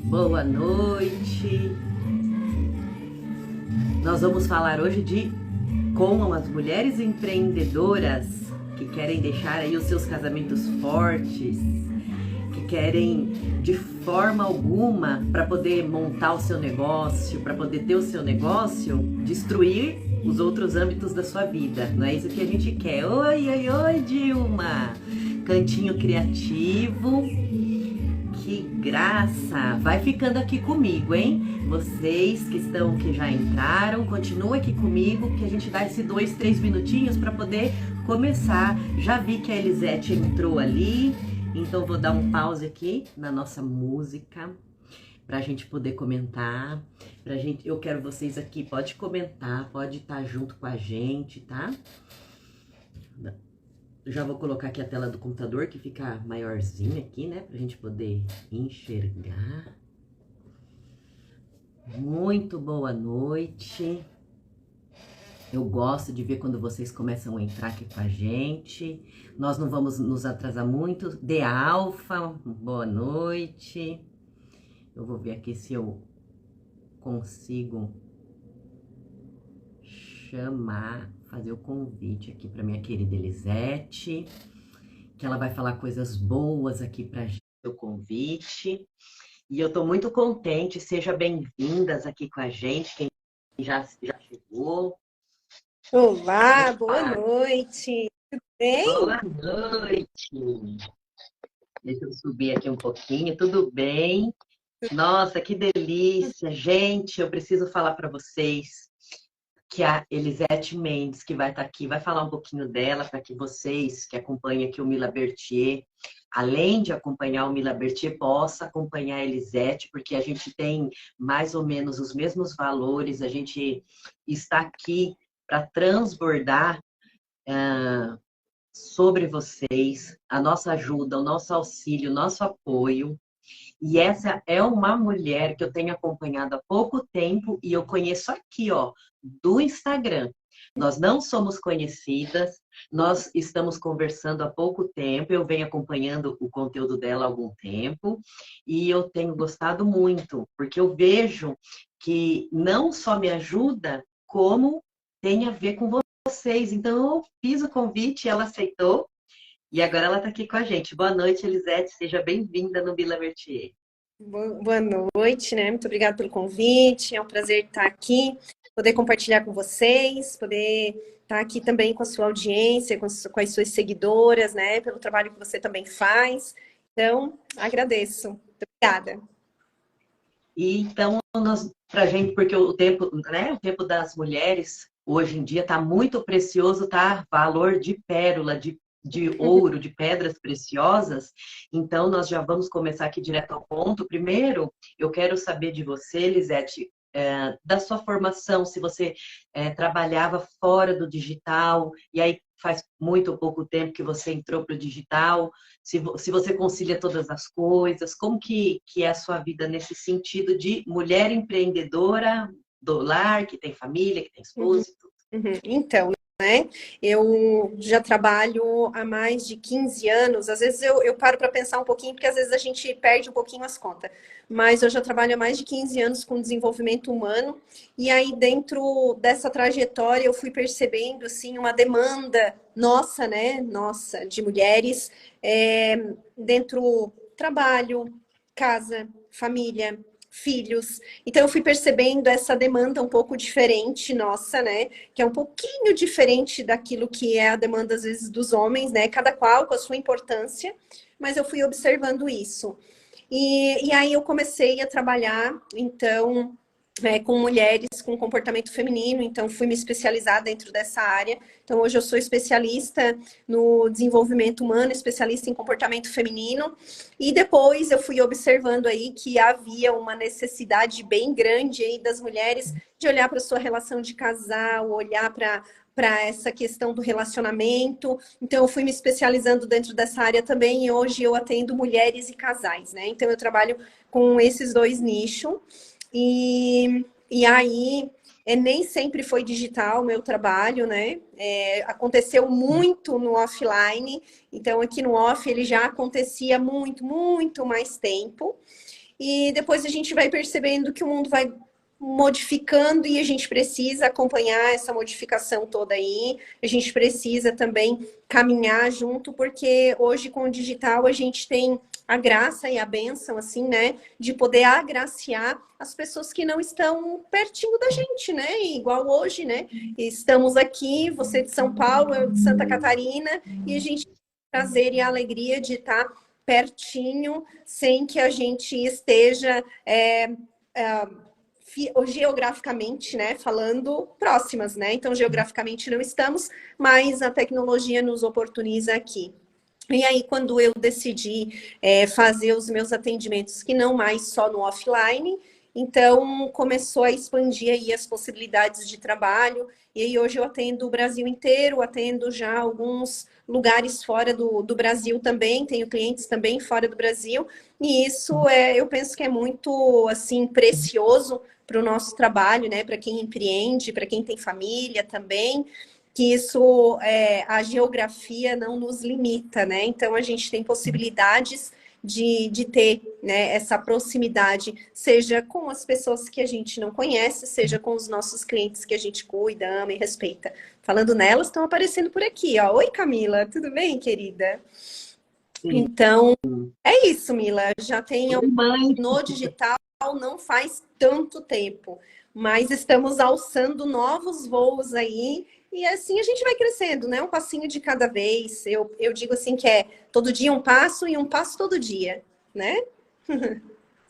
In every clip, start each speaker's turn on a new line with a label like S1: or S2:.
S1: Boa noite. Nós vamos falar hoje de como as mulheres empreendedoras que querem deixar aí os seus casamentos fortes, que querem de forma alguma para poder montar o seu negócio, para poder ter o seu negócio, destruir os outros âmbitos da sua vida. Não é isso que a gente quer. Oi, oi, oi, Dilma. Cantinho criativo. Que graça! Vai ficando aqui comigo, hein? Vocês que já entraram, continuem aqui comigo, que a gente dá esses 2, 3 minutinhos para poder começar. Já vi que a Elisete entrou ali, então vou dar um pause aqui na nossa música para a gente poder comentar. Eu quero vocês aqui, pode comentar, pode estar junto com a gente, tá? Já vou colocar aqui a tela do computador, que fica maiorzinha aqui, né? Pra gente poder enxergar. Muito boa noite. Eu gosto de ver quando vocês começam a entrar aqui com a gente. Nós não vamos nos atrasar muito. De Alfa, boa noite. Eu vou ver aqui se eu consigo fazer o convite aqui para minha querida Elisete, que ela vai falar coisas boas aqui para gente, o convite. E eu estou muito contente, sejam bem-vindas aqui com a gente, quem já chegou.
S2: Olá, boa noite. Tudo bem?
S1: Boa noite. Deixa eu subir aqui um pouquinho, tudo bem? Nossa, que delícia. Gente, eu preciso falar para vocês que a Elisete Mendes, que vai estar aqui, vai falar um pouquinho dela, para que vocês que acompanham aqui o Mila Bertier, além de acompanhar o Mila Bertier, possa acompanhar a Elisete, porque a gente tem mais ou menos os mesmos valores, a gente está aqui para transbordar sobre vocês, a nossa ajuda, o nosso auxílio, o nosso apoio. E essa é uma mulher que eu tenho acompanhado há pouco tempo e eu conheço aqui, ó, do Instagram. Nós não somos conhecidas, nós estamos conversando há pouco tempo, eu venho acompanhando o conteúdo dela há algum tempo e eu tenho gostado muito, porque eu vejo que não só me ajuda, como tem a ver com vocês. Então eu fiz o convite, ela aceitou. E agora ela está aqui com a gente. Boa noite, Elisete. Seja bem-vinda no Mila Bertier.
S2: Boa noite, né? Muito obrigada pelo convite. É um prazer estar aqui, poder compartilhar com vocês, poder estar aqui também com a sua audiência, com as suas seguidoras, né? Pelo trabalho que você também faz. Então, agradeço. Muito obrigada.
S1: E então, para a gente, porque o tempo, né? O tempo das mulheres hoje em dia está muito precioso, tá? Valor de pérola, de ouro, de pedras preciosas. Então, nós já vamos começar aqui direto ao ponto. Primeiro, eu quero saber de você, Elisete, da sua formação, se você trabalhava fora do digital, e aí faz muito pouco tempo que você entrou para o digital, se você concilia todas as coisas, como que é a sua vida nesse sentido de mulher empreendedora, do lar, que tem família, que tem esposo e tudo.
S2: Então, né? Eu já trabalho há mais de 15 anos. Às vezes eu paro para pensar um pouquinho, porque às vezes a gente perde um pouquinho as contas. Mas eu já trabalho há mais de 15 anos com desenvolvimento humano. E aí, dentro dessa trajetória, eu fui percebendo, assim, uma demanda nossa, né? Nossa, de mulheres, dentro trabalho, casa, família, filhos. Então, eu fui percebendo essa demanda um pouco diferente nossa, né? Que é um pouquinho diferente daquilo que é a demanda, às vezes, dos homens, né? Cada qual com a sua importância, mas eu fui observando isso. E aí eu comecei a trabalhar, então, com mulheres com comportamento feminino, então fui me especializar dentro dessa área. Então, hoje eu sou especialista no desenvolvimento humano, especialista em comportamento feminino, e depois eu fui observando aí que havia uma necessidade bem grande aí das mulheres de olhar para a sua relação de casal, olhar para essa questão do relacionamento. Então, eu fui me especializando dentro dessa área também, e hoje eu atendo mulheres e casais, né? Então, eu trabalho com esses dois nichos. E aí, nem sempre foi digital o meu trabalho, né? Aconteceu muito no offline, então aqui no off ele já acontecia muito, muito mais tempo. e depois a gente vai percebendo que o mundo vai modificando e a gente precisa acompanhar essa modificação toda aí. A gente precisa também caminhar junto, porque hoje com o digital a gente tem a graça e a bênção, assim, né, de poder agraciar as pessoas que não estão pertinho da gente, né? Igual hoje, né? Estamos aqui, você de São Paulo, eu de Santa Catarina, e a gente tem o prazer e a alegria de estar pertinho, sem que a gente esteja geograficamente, né, falando próximas, né? Então, geograficamente não estamos, mas a tecnologia nos oportuniza aqui. E aí, quando eu decidi fazer os meus atendimentos, que não mais só no offline, então começou a expandir aí as possibilidades de trabalho. E aí, hoje eu atendo o Brasil inteiro, atendo já alguns lugares fora do Brasil também, tenho clientes também fora do Brasil. E isso eu penso que é muito, assim, precioso para o nosso trabalho, né? Para quem empreende, para quem tem família também, que isso, a geografia não nos limita, né? Então, a gente tem possibilidades de ter, né, essa proximidade, seja com as pessoas que a gente não conhece, seja com os nossos clientes que a gente cuida, ama e respeita. Falando nelas, estão aparecendo por aqui, ó. Oi, Camila, tudo bem, querida?
S1: Sim.
S2: Então, é isso, Mila. Já tenho
S1: Mãe.
S2: no digital não faz tanto tempo, mas estamos alçando novos voos aí e assim a gente vai crescendo, né? Um passinho de cada vez. Eu digo assim que é todo dia um passo e um passo todo dia, né?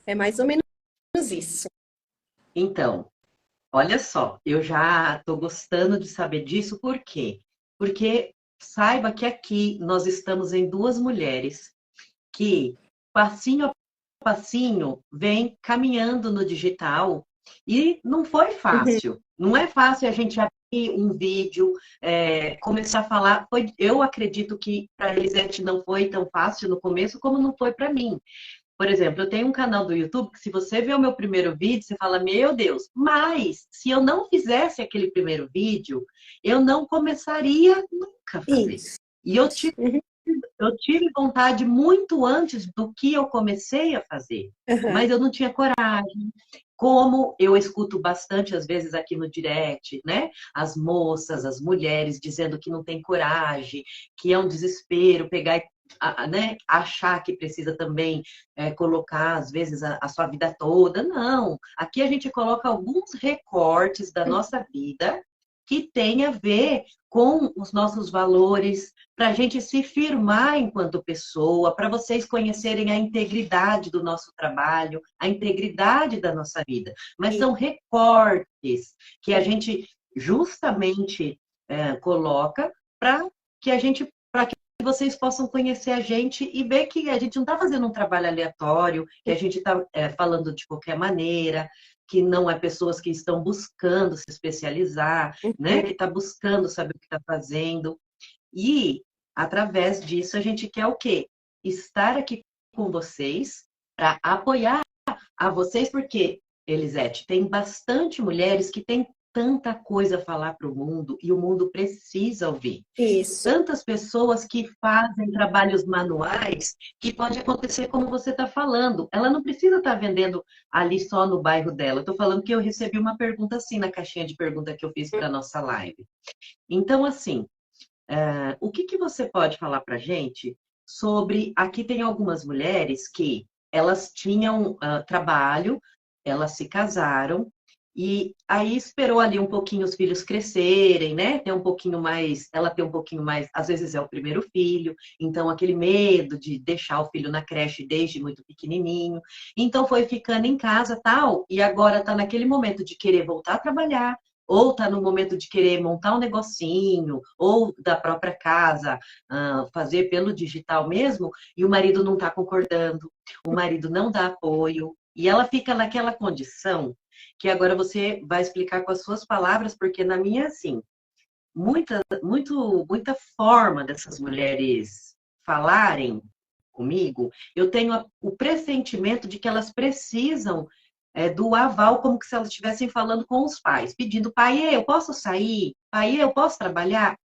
S2: É mais ou menos isso.
S1: Então, olha só, eu já estou gostando de saber disso, por quê? Porque saiba que aqui nós estamos em duas mulheres que, passinho a passinho, vem caminhando no digital e não foi
S2: Uhum.
S1: fácil. Não é fácil a gente abrir um vídeo, começar a falar. Eu acredito que para a Elisete não foi tão fácil no começo como não foi para mim. Por exemplo, eu tenho um canal do YouTube que se você ver o meu primeiro vídeo, você fala, meu Deus, mas se eu não fizesse aquele primeiro vídeo, eu não começaria nunca a fazer.
S2: Isso.
S1: E eu tive vontade muito antes do que eu comecei a fazer,
S2: Uhum.
S1: mas eu não tinha coragem. Como eu escuto bastante, às vezes, aqui no direct, né? As moças, as mulheres dizendo que não tem coragem, que é um desespero pegar e né, achar que precisa também colocar, às vezes, a sua vida toda. Não. Aqui a gente coloca alguns recortes da nossa vida que tem a ver com os nossos valores, para a gente se firmar enquanto pessoa, para vocês conhecerem a integridade do nosso trabalho, a integridade da nossa vida. Mas são recortes que a gente justamente coloca para que a gente, para que vocês possam conhecer a gente e ver que a gente não está fazendo um trabalho aleatório, que a gente está falando de qualquer maneira, que não é pessoas que estão buscando se especializar, né? Que está buscando saber o que está fazendo. E, através disso, a gente quer o quê? Estar aqui com vocês para apoiar a vocês, porque, Elisete, tem bastante mulheres que têm tanta coisa a falar para o mundo e o mundo precisa ouvir.
S2: Isso.
S1: Tantas pessoas que fazem trabalhos manuais que pode acontecer como você está falando. Ela não precisa estar vendendo ali só no bairro dela. Estou falando que eu recebi uma pergunta assim na caixinha de pergunta que eu fiz para a nossa live. Então, assim, o que você pode falar para a gente sobre... Aqui tem algumas mulheres que elas tinham trabalho, elas se casaram, e aí esperou ali um pouquinho os filhos crescerem, né? Ter um pouquinho mais, ela tem um pouquinho mais, às vezes é o primeiro filho, então aquele medo de deixar o filho na creche desde muito pequenininho. Então foi ficando em casa, tal, e agora tá naquele momento de querer voltar a trabalhar, ou tá no momento de querer montar um negocinho, ou da própria casa, fazer pelo digital mesmo, e o marido não tá concordando, o marido não dá apoio, e ela fica naquela condição que agora você vai explicar com as suas palavras, porque na minha, assim, muita forma dessas mulheres falarem comigo, eu tenho o pressentimento de que elas precisam do aval, como se elas estivessem falando com os pais, pedindo, pai, eu posso sair? Pai, eu posso trabalhar?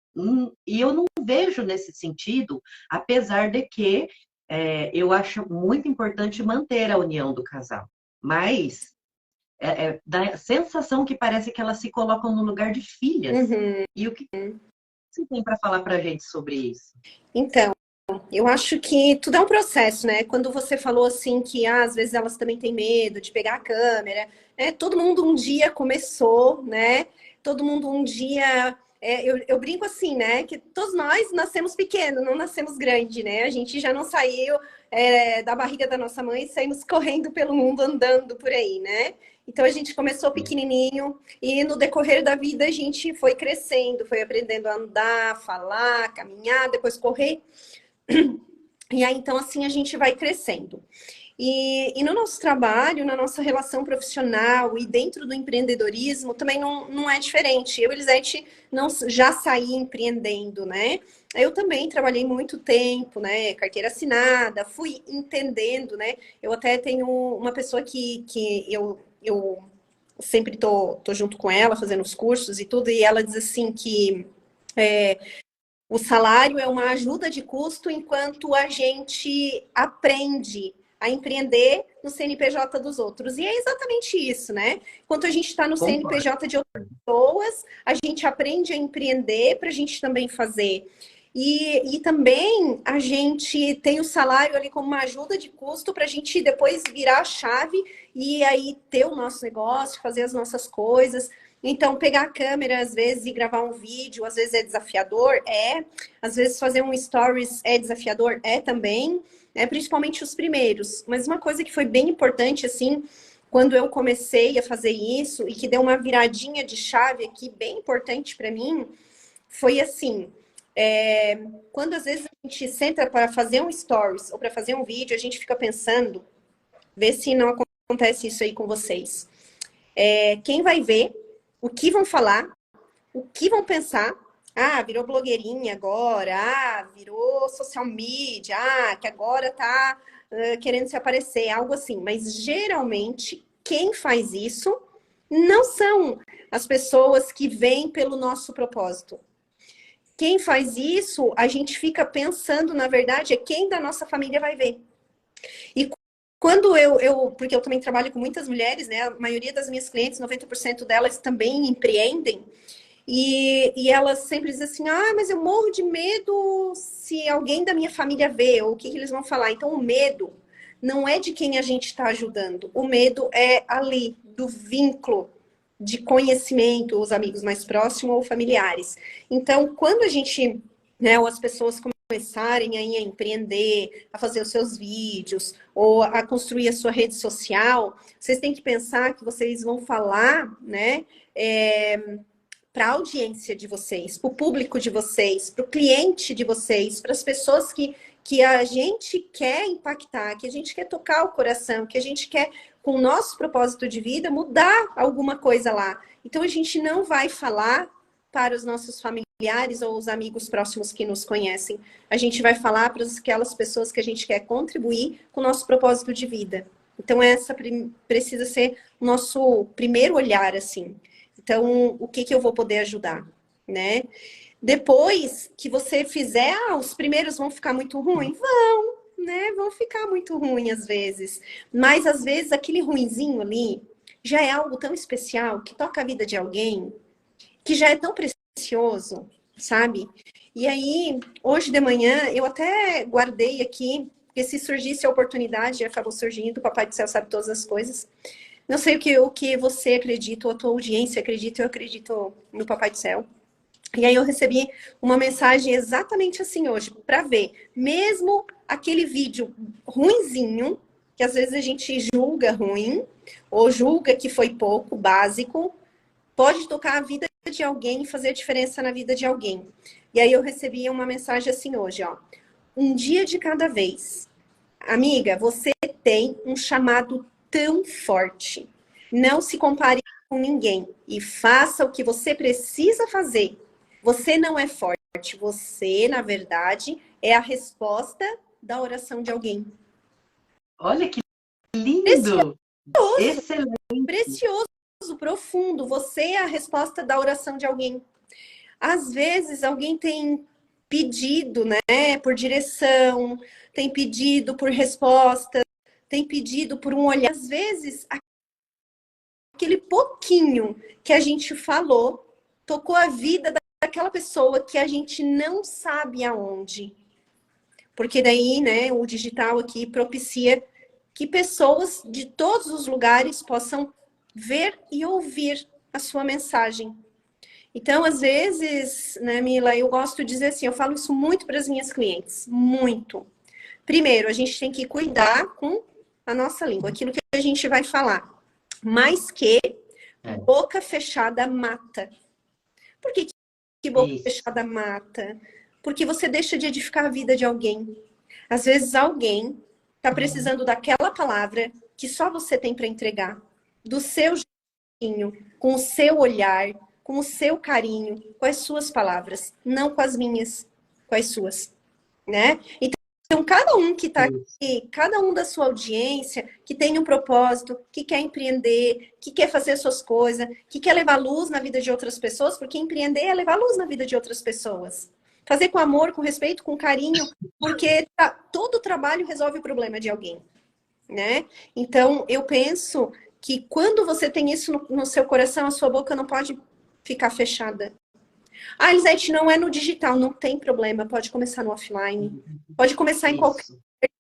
S1: E eu não vejo nesse sentido, apesar de que eu acho muito importante manter a união do casal. Mas dá a sensação que parece que elas se colocam no lugar de filhas.
S2: Uhum.
S1: E o que você tem para falar para a gente sobre isso?
S2: Então, eu acho que tudo é um processo, né? Quando você falou assim que às vezes elas também têm medo de pegar a câmera, né? Todo mundo um dia começou, né? Todo mundo um dia. Eu brinco assim, né? Que todos nós nascemos pequenos, não nascemos grande, né? A gente já não saiu da barriga da nossa mãe e saímos correndo pelo mundo, andando por aí, né? Então a gente começou pequenininho e no decorrer da vida a gente foi crescendo, foi aprendendo a andar, falar, caminhar, depois correr. E aí, então, assim, a gente vai crescendo. E no nosso trabalho, na nossa relação profissional e dentro do empreendedorismo, também não é diferente. Eu, Elisete, não, já saí empreendendo, né? Eu também trabalhei muito tempo, né? Carteira assinada, fui entendendo, né? Eu até tenho uma pessoa que eu sempre tô junto com ela, fazendo os cursos e tudo, e ela diz assim que o salário é uma ajuda de custo enquanto a gente aprende a empreender no CNPJ dos outros. E é exatamente isso, né? Enquanto a gente está no
S1: Concordo.
S2: CNPJ de outras pessoas, a gente aprende a empreender para a gente também fazer. E também a gente tem o salário ali como uma ajuda de custo para a gente depois virar a chave e aí ter o nosso negócio, fazer as nossas coisas. Então, pegar a câmera, às vezes, e gravar um vídeo, às vezes é desafiador, é. Às vezes, fazer um stories é desafiador, é também. Né? Principalmente os primeiros. Mas uma coisa que foi bem importante, assim, quando eu comecei a fazer isso, e que deu uma viradinha de chave aqui, bem importante para mim, foi assim... quando às vezes a gente senta para fazer um stories ou para fazer um vídeo, a gente fica pensando, vê se não acontece isso aí com vocês. Quem vai ver, o que vão falar, o que vão pensar. Ah, virou blogueirinha agora. Ah, virou social media. Ah, que agora tá querendo se aparecer, algo assim. Mas geralmente, quem faz isso não são as pessoas que vêm pelo nosso propósito. Quem faz isso, a gente fica pensando, na verdade, é quem da nossa família vai ver. E quando porque eu também trabalho com muitas mulheres, né? A maioria das minhas clientes, 90% delas também empreendem. E elas sempre dizem assim, ah, mas eu morro de medo se alguém da minha família vê, ou o que eles vão falar. Então, o medo não é de quem a gente está ajudando. O medo é ali, do vínculo de conhecimento, os amigos mais próximos ou familiares. Então, quando a gente, né, ou as pessoas começarem aí a empreender, a fazer os seus vídeos, ou a construir a sua rede social, vocês têm que pensar que vocês vão falar, né, para a audiência de vocês, para o público de vocês, para o cliente de vocês, para as pessoas que a gente quer impactar, que a gente quer tocar o coração, que a gente quer, com o nosso propósito de vida, mudar alguma coisa lá. Então, a gente não vai falar para os nossos familiares ou os amigos próximos que nos conhecem. A gente vai falar para aquelas pessoas que a gente quer contribuir com o nosso propósito de vida. Então, essa precisa ser o nosso primeiro olhar, assim. Então, o que eu vou poder ajudar, né? Depois que você fizer, os primeiros vão ficar muito ruins? Vão, né? Vão ficar muito ruins às vezes. Mas às vezes aquele ruinzinho ali já é algo tão especial que toca a vida de alguém, que já é tão precioso, sabe? E aí, hoje de manhã, eu até guardei aqui, porque se surgisse a oportunidade, acabou surgindo, o Papai do Céu sabe todas as coisas. Não sei o que você acredita, ou a tua audiência acredita, eu acredito no Papai do Céu. E aí eu recebi uma mensagem exatamente assim hoje, para ver, mesmo aquele vídeo ruinzinho, que às vezes a gente julga ruim, ou julga que foi pouco, básico, pode tocar a vida de alguém e fazer diferença na vida de alguém. E aí eu recebi uma mensagem assim hoje, ó. Um dia de cada vez. Amiga, você tem um chamado tão forte. Não se compare com ninguém e faça o que você precisa fazer. Você não é forte, você, na verdade, é a resposta da oração de alguém.
S1: Olha que
S2: Precioso,
S1: lindo! Excelente!
S2: precioso, profundo. Você é a resposta da oração de alguém. Às vezes, alguém tem pedido, né, por direção, tem pedido por respostas, tem pedido por um olhar. Às vezes, aquele pouquinho que a gente falou tocou a vida daquela pessoa que a gente não sabe aonde. Porque daí, né, o digital aqui propicia que pessoas de todos os lugares possam ver e ouvir a sua mensagem. Então, às vezes, né, Mila, eu gosto de dizer assim, eu falo isso muito para as minhas clientes, muito. Primeiro, a gente tem que cuidar com a nossa língua, aquilo que a gente vai falar. Mas que boca fechada mata. Por que boca fechada mata? Porque você deixa de edificar a vida de alguém. Às vezes alguém está precisando daquela palavra que só você tem para entregar. Do seu jeitinho, com o seu olhar, com o seu carinho, com as suas palavras. Não com as minhas, com as suas. Né? Então, cada um que está aqui, cada um da sua audiência, que tem um propósito, que quer empreender, que quer fazer suas coisas, que quer levar luz na vida de outras pessoas, porque empreender é levar luz na vida de outras pessoas. Fazer com amor, com respeito, com carinho, porque todo trabalho resolve o problema de alguém, né? Então, eu penso que quando você tem isso no seu coração, a sua boca não pode ficar fechada. Ah, Elisete, não é no digital, não tem problema, pode começar no offline, pode começar em qualquer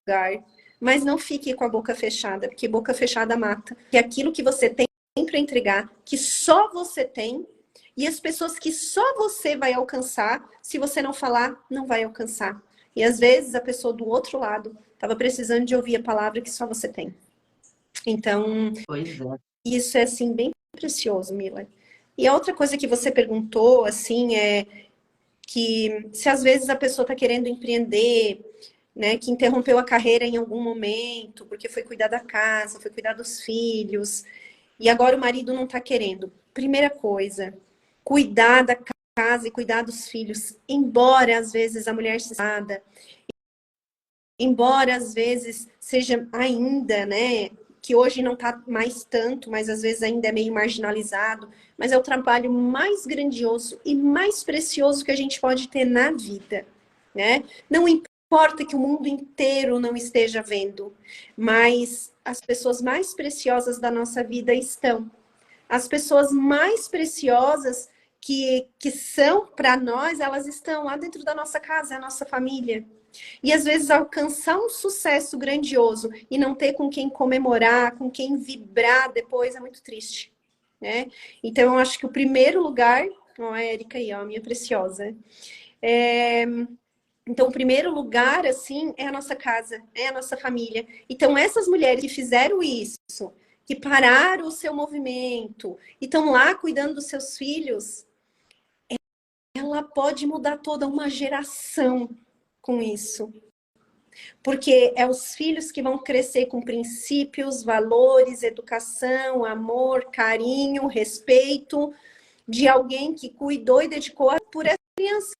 S2: lugar, mas não fique com a boca fechada, porque boca fechada mata. Que aquilo que você tem para entregar, que só você tem, e as pessoas que só você vai alcançar, se você não falar, não vai alcançar. E às vezes a pessoa do outro lado estava precisando de ouvir a palavra que só você tem. Então, isso é assim bem precioso, Mila. E a outra coisa que você perguntou, assim, é que se às vezes a pessoa está querendo empreender, né, que interrompeu a carreira em algum momento, porque foi cuidar da casa, foi cuidar dos filhos, e agora o marido não está querendo. Primeira coisa, cuidar da casa e cuidar dos filhos, embora às vezes a mulher se nada, embora às vezes seja ainda, né, que hoje não está mais tanto, mas às vezes ainda é meio marginalizado, mas é o trabalho mais grandioso e mais precioso que a gente pode ter na vida, né? Não importa que o mundo inteiro não esteja vendo, mas as pessoas mais preciosas da nossa vida estão. As pessoas mais preciosas que são para nós, elas estão lá dentro da nossa casa, é a nossa família. E às vezes alcançar um sucesso grandioso e não ter com quem comemorar, com quem vibrar depois é muito triste, né? Então eu acho que o primeiro lugar, ó, a Érica aí, ó, minha preciosa. Então o primeiro lugar, assim, é a nossa casa, é a nossa família. Então essas mulheres que fizeram isso, que pararam o seu movimento e estão lá cuidando dos seus filhos, ela pode mudar toda uma geração com isso. Porque é os filhos que vão crescer com princípios, valores, educação, amor, carinho, respeito de alguém que cuidou e dedicou por essa criança.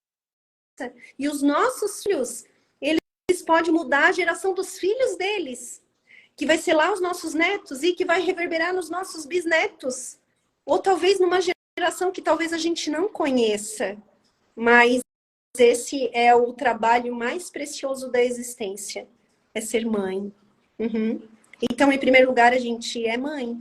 S2: E os nossos filhos, eles podem mudar a geração dos filhos deles, que vai ser lá os nossos netos e que vai reverberar nos nossos bisnetos. Ou talvez numa geração que talvez a gente não conheça, mas esse é o trabalho mais precioso da existência, é ser mãe. Então, em primeiro lugar, a gente é mãe.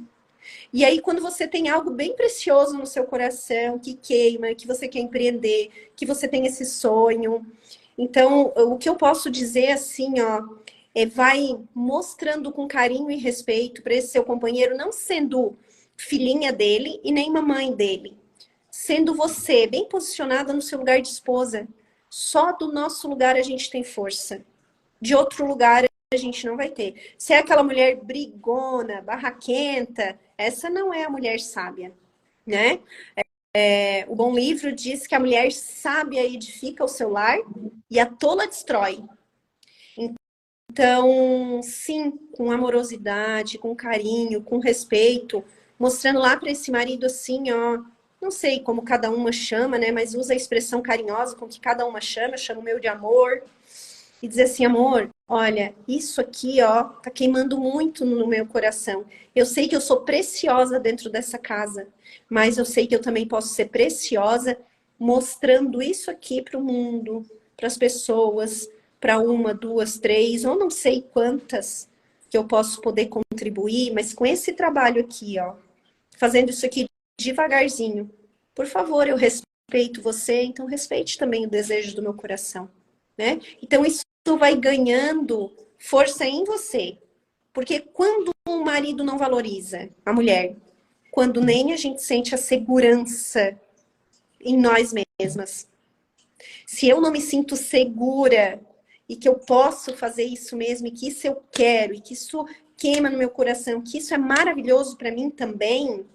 S2: E aí, quando você tem algo bem precioso no seu coração, que queima, que você quer empreender, que você tem esse sonho, então, o que eu posso dizer assim, ó, vai mostrando com carinho e respeito para esse seu companheiro, não sendo filhinha dele e nem mamãe dele, sendo você bem posicionada no seu lugar de esposa. Só do nosso lugar a gente tem força. De outro lugar a gente não vai ter. Se é aquela mulher brigona, barraquenta, essa não é a mulher sábia, né? O bom livro diz que a mulher sábia edifica o seu lar e a tola destrói. Então, sim, com amorosidade, com carinho, com respeito, mostrando lá para esse marido assim, ó, não sei como cada uma chama, né? Mas usa a expressão carinhosa com que cada uma chama, eu chamo o meu de amor. E dizer assim, amor, olha, isso aqui, ó, tá queimando muito no meu coração. Eu sei que eu sou preciosa dentro dessa casa, mas eu sei que eu também posso ser preciosa mostrando isso aqui para o mundo, para as pessoas, para uma, duas, três, ou não sei quantas que eu posso poder contribuir, mas com esse trabalho aqui, ó, fazendo isso aqui devagarzinho. Por favor, eu respeito você, então respeite também o desejo do meu coração, né? Então isso vai ganhando força em você. Porque quando o marido não valoriza a mulher, quando nem a gente sente a segurança em nós mesmas, se eu não me sinto segura e que eu posso fazer isso mesmo, e que isso eu quero, e que isso queima no meu coração, que isso é maravilhoso para mim também,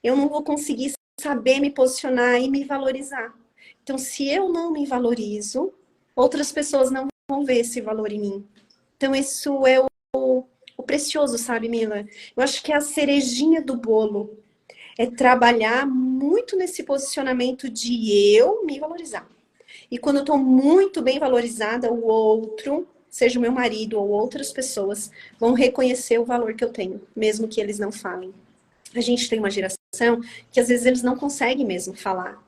S2: eu não vou conseguir saber me posicionar e me valorizar. Então, se eu não me valorizo, outras pessoas não vão ver esse valor em mim. Então, isso é o precioso, sabe, Mila? Eu acho que é a cerejinha do bolo. É trabalhar muito nesse posicionamento de eu me valorizar. E quando eu estou muito bem valorizada, o outro, seja o meu marido ou outras pessoas, vão reconhecer o valor que eu tenho, mesmo que eles não falem. A gente tem uma geração que às vezes eles não conseguem mesmo falar.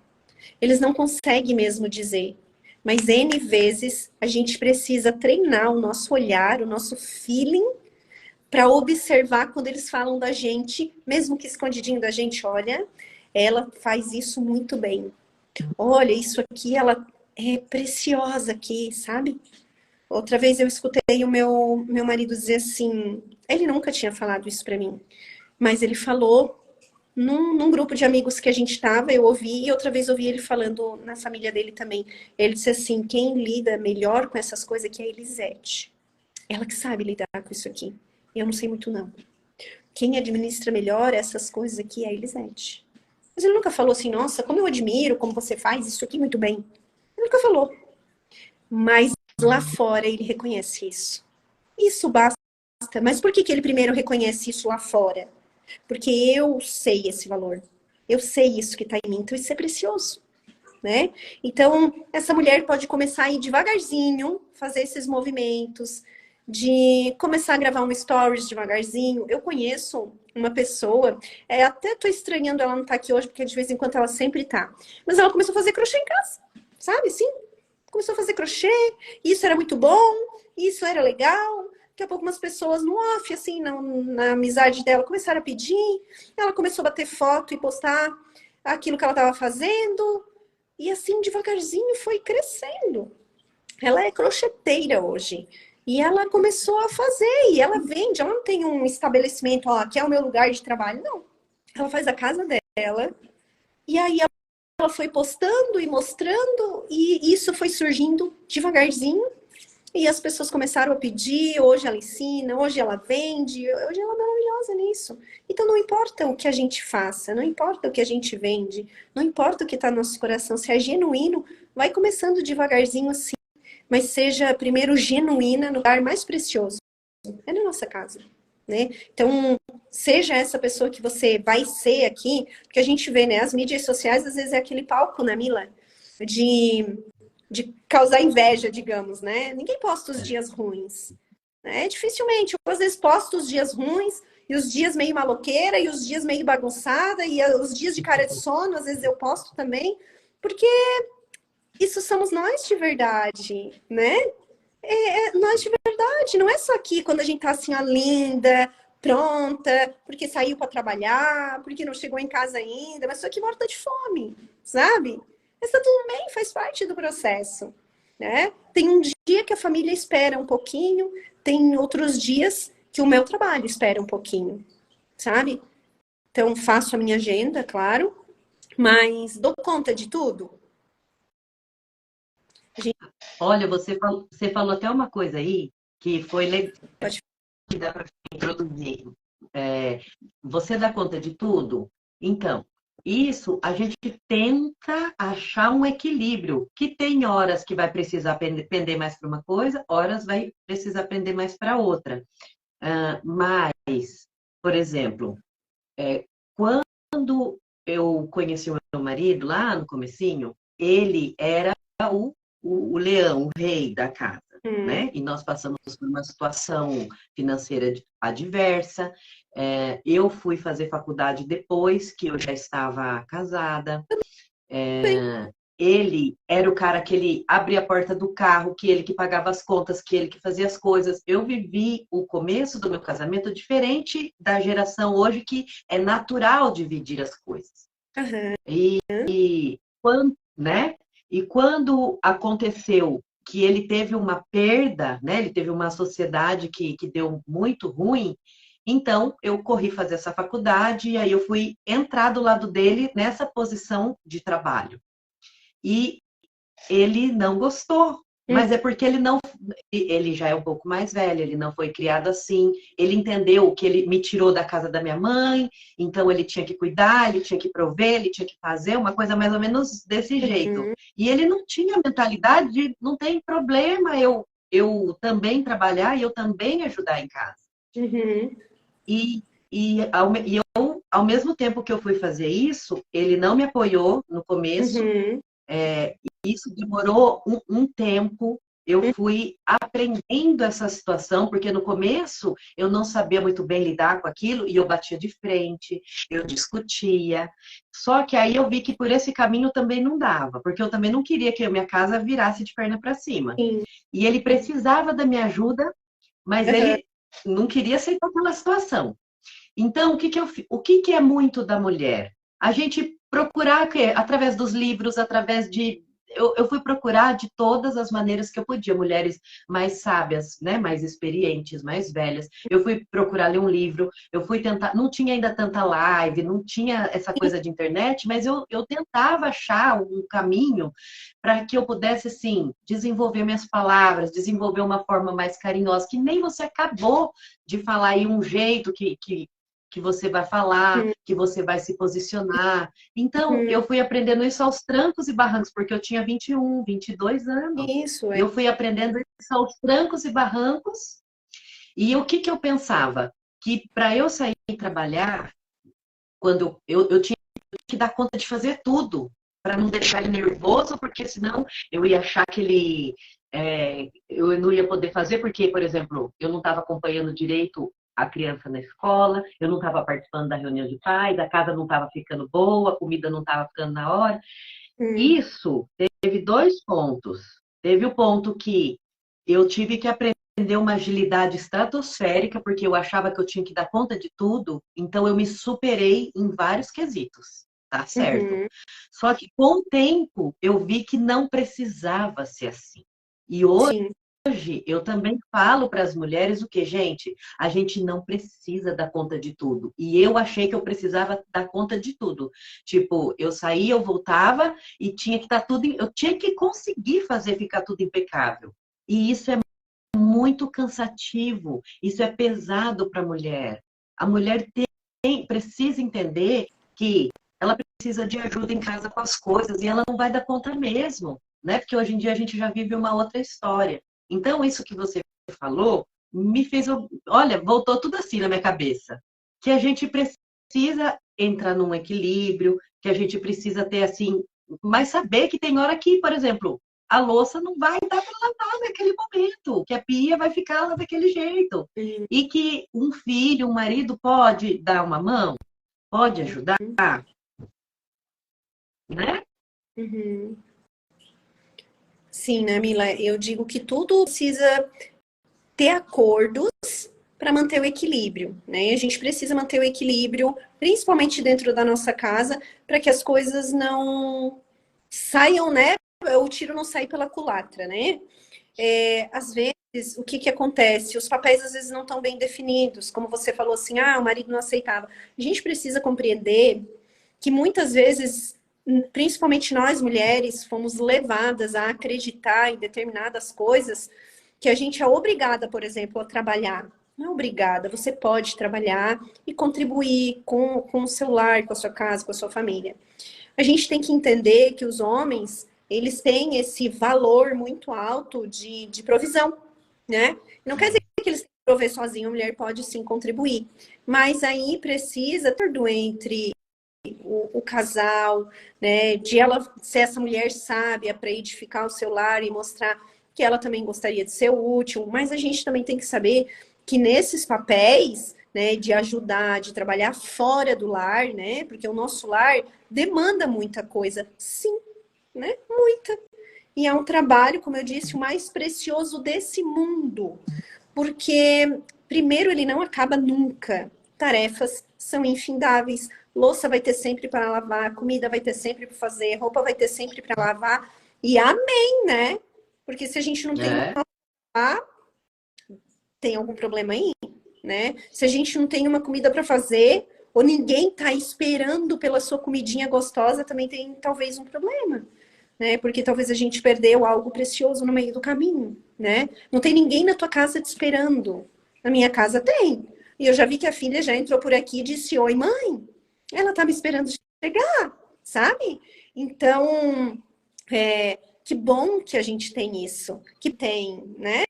S2: Eles não conseguem mesmo dizer. Mas N vezes a gente precisa treinar o nosso olhar, o nosso feeling, para observar quando eles falam da gente, mesmo que escondidinho da gente, olha, ela faz isso muito bem. Olha, isso aqui, ela é preciosa aqui, sabe? Outra vez eu escutei o meu marido dizer assim, ele nunca tinha falado isso para mim, mas ele falou num grupo de amigos que a gente tava, eu ouvi, e outra vez ouvi ele falando na família dele também. Ele disse assim, quem lida melhor com essas coisas aqui é a Elisete. Ela que sabe lidar com isso aqui. Eu não sei muito, não. Quem administra melhor essas coisas aqui é a Elisete. Mas ele nunca falou assim, nossa, como eu admiro, como você faz isso aqui muito bem. Ele nunca falou. Mas lá fora ele reconhece isso. Isso basta. Mas por que ele primeiro reconhece isso lá fora? Porque eu sei esse valor. Eu sei isso que está em mim. Então isso é precioso, né? Então essa mulher pode começar a ir devagarzinho, fazer esses movimentos, de começar a gravar um stories devagarzinho. Eu conheço uma pessoa, até tô estranhando ela não estar aqui hoje, porque de vez em quando ela sempre tá. Mas ela começou a fazer crochê em casa, sabe? Sim, começou a fazer crochê, isso era muito bom, isso era legal. Daqui a pouco umas pessoas no off, assim, na amizade dela, começaram a pedir. Ela começou a bater foto e postar aquilo que ela estava fazendo. E assim, devagarzinho, foi crescendo. Ela é crocheteira hoje. E ela começou a fazer, e ela vende. Ela não tem um estabelecimento, ó, aqui é o meu lugar de trabalho. Não. Ela faz a casa dela. E aí ela foi postando e mostrando, e isso foi surgindo devagarzinho. E as pessoas começaram a pedir, hoje ela ensina, hoje ela vende, hoje ela é maravilhosa nisso. Então não importa o que a gente faça, não importa o que a gente vende, não importa o que está no nosso coração, se é genuíno, vai começando devagarzinho assim, mas seja primeiro genuína no lugar mais precioso, é na nossa casa, né? Então, seja essa pessoa que você vai ser aqui, porque a gente vê, né, as mídias sociais às vezes é aquele palco, né, Mila? De causar inveja, digamos, né? Ninguém posta os dias ruins, né? Dificilmente. Eu, às vezes, posto os dias ruins e os dias meio maloqueira e os dias meio bagunçada e os dias de cara de sono, às vezes eu posto também, porque isso somos nós de verdade, né? É nós de verdade, não é só aqui quando a gente tá assim, ó, linda, pronta, porque saiu para trabalhar, porque não chegou em casa ainda, mas só que morta de fome, sabe? Mas tá tudo bem, faz parte do processo, né? Tem um dia que a família espera um pouquinho, tem outros dias que o meu trabalho espera um pouquinho, sabe? Então faço a minha agenda, claro, mas dou conta de tudo. A gente
S1: Olha, você falou até uma coisa aí que foi legal
S2: pode.
S1: que dá para introduzir. É, você dá conta de tudo? Então, isso a gente tenta achar um equilíbrio, que tem horas que vai precisar pender mais para uma coisa, horas vai precisar pender mais para outra. Mas, por exemplo, quando eu conheci o meu marido lá no comecinho, ele era o leão, o rei da casa, né? E nós passamos por uma situação financeira adversa. Eu fui fazer faculdade depois que eu já estava casada. ele era o cara que ele abria a porta do carro, que ele que pagava as contas, que ele que fazia as coisas. Eu vivi o começo do meu casamento diferente da geração hoje, que é natural dividir as coisas.
S2: Aham.
S1: E quando, né? E quando aconteceu que ele teve uma perda, né? Ele teve uma sociedade que deu muito ruim, então eu corri fazer essa faculdade e aí eu fui entrar do lado dele nessa posição de trabalho. E ele não gostou.
S2: Hum.
S1: Mas é porque ele já é um pouco mais velho, ele não foi criado assim. Ele entendeu que ele me tirou da casa da minha mãe, então ele tinha que cuidar, ele tinha que prover, ele tinha que fazer uma coisa mais ou menos desse jeito.
S2: Uhum.
S1: E ele não tinha a mentalidade de não tem problema eu também trabalhar e eu também ajudar em casa.
S2: Uhum.
S1: E ao mesmo tempo que eu fui fazer isso, ele não me apoiou no começo.
S2: Uhum.
S1: Isso demorou um tempo. Eu fui aprendendo essa situação, porque no começo eu não sabia muito bem lidar com aquilo e eu batia de frente, eu discutia. Só que aí eu vi que por esse caminho também não dava, porque eu também não queria que a minha casa virasse de perna para cima.
S2: Sim.
S1: E ele precisava da minha ajuda, mas
S2: Aham.
S1: ele não queria aceitar aquela situação. Então, o que que é muito da mulher? A gente procurar, através dos livros, através de. Eu fui procurar de todas as maneiras que eu podia, mulheres mais sábias, né, mais experientes, mais velhas. Eu fui procurar ler um livro, eu fui tentar. Não tinha ainda tanta live, não tinha essa coisa de internet, mas eu tentava achar um caminho para que eu pudesse, assim, desenvolver minhas palavras, desenvolver uma forma mais carinhosa, que nem você acabou de falar aí um jeito que você vai falar,
S2: Uhum.
S1: que você vai se posicionar. Então,
S2: Uhum.
S1: eu fui aprendendo isso aos trancos e barrancos, porque eu tinha 21, 22 anos.
S2: Isso
S1: E
S2: é.
S1: eu fui aprendendo isso aos trancos e barrancos. E o que que eu pensava? Que para eu sair e trabalhar, quando eu tinha que dar conta de fazer tudo, para não deixar ele nervoso, porque senão eu ia achar que eu não ia poder fazer, porque, por exemplo, eu não estava acompanhando direito a criança na escola, eu não estava participando da reunião de pais, a casa não estava ficando boa, a comida não estava ficando na hora.
S2: Uhum.
S1: Isso teve dois pontos. Teve o ponto que eu tive que aprender uma agilidade estratosférica, porque eu achava que eu tinha que dar conta de tudo, então eu me superei em vários quesitos, tá certo?
S2: Uhum.
S1: Só que com o tempo eu vi que não precisava ser assim. E
S2: Sim.
S1: hoje eu também falo para as mulheres o que, gente, a gente não precisa dar conta de tudo. E eu achei que eu precisava dar conta de tudo. Tipo, eu saía, eu voltava e tinha que estar tudo, eu tinha que conseguir fazer ficar tudo impecável. E isso é muito cansativo, isso é pesado para a mulher. A mulher precisa entender que ela precisa de ajuda em casa com as coisas e ela não vai dar conta mesmo, né? Porque hoje em dia a gente já vive uma outra história. Então, isso que você falou me fez, olha, voltou tudo assim na minha cabeça, que a gente precisa entrar num equilíbrio, que a gente precisa ter assim, mas saber que tem hora que, por exemplo, a louça não vai dar para lavar naquele momento, que a pia vai ficar lá daquele jeito.
S2: Uhum.
S1: E que um filho, um marido pode dar uma mão, pode ajudar, né?
S2: Uhum. Sim, né, Mila? Eu digo que tudo precisa ter acordos para manter o equilíbrio, né? A gente precisa manter o equilíbrio, principalmente dentro da nossa casa, para que as coisas não saiam, né? O tiro não sai pela culatra, né? Às vezes, o que que acontece? Os papéis às vezes não estão bem definidos, como você falou assim, ah, o marido não aceitava. A gente precisa compreender que muitas vezes, principalmente nós mulheres, fomos levadas a acreditar em determinadas coisas que a gente é obrigada, por exemplo, a trabalhar. Não é obrigada, você pode trabalhar e contribuir com o seu lar, com a sua casa, com a sua família. A gente tem que entender que os homens, eles têm esse valor muito alto de provisão, né? Não quer dizer que eles têm que prover sozinho, a mulher pode sim contribuir. Mas aí precisa ter do entre o casal, né? De ela ser essa mulher sábia para edificar o seu lar e mostrar que ela também gostaria de ser útil. Mas a gente também tem que saber que nesses papéis, né, de ajudar, de trabalhar fora do lar, né? Porque o nosso lar demanda muita coisa. Sim, né? Muita. E é um trabalho, como eu disse, o mais precioso desse mundo. Porque, primeiro, ele não acaba nunca. Tarefas são infindáveis. Louça vai ter sempre para lavar, comida vai ter sempre para fazer, roupa vai ter sempre para lavar. E amém, né? Porque se a gente não tem
S1: É,
S2: uma, tem algum problema aí, né? Se a gente não tem uma comida para fazer, ou ninguém tá esperando pela sua comidinha gostosa, também tem talvez um problema, né? Porque talvez a gente perdeu algo precioso no meio do caminho, né? Não tem ninguém na tua casa te esperando. Na minha casa tem. E eu já vi que a filha já entrou por aqui e disse: Oi, mãe. Ela tá me esperando chegar, sabe? Então, que bom que a gente tem isso, que tem, né?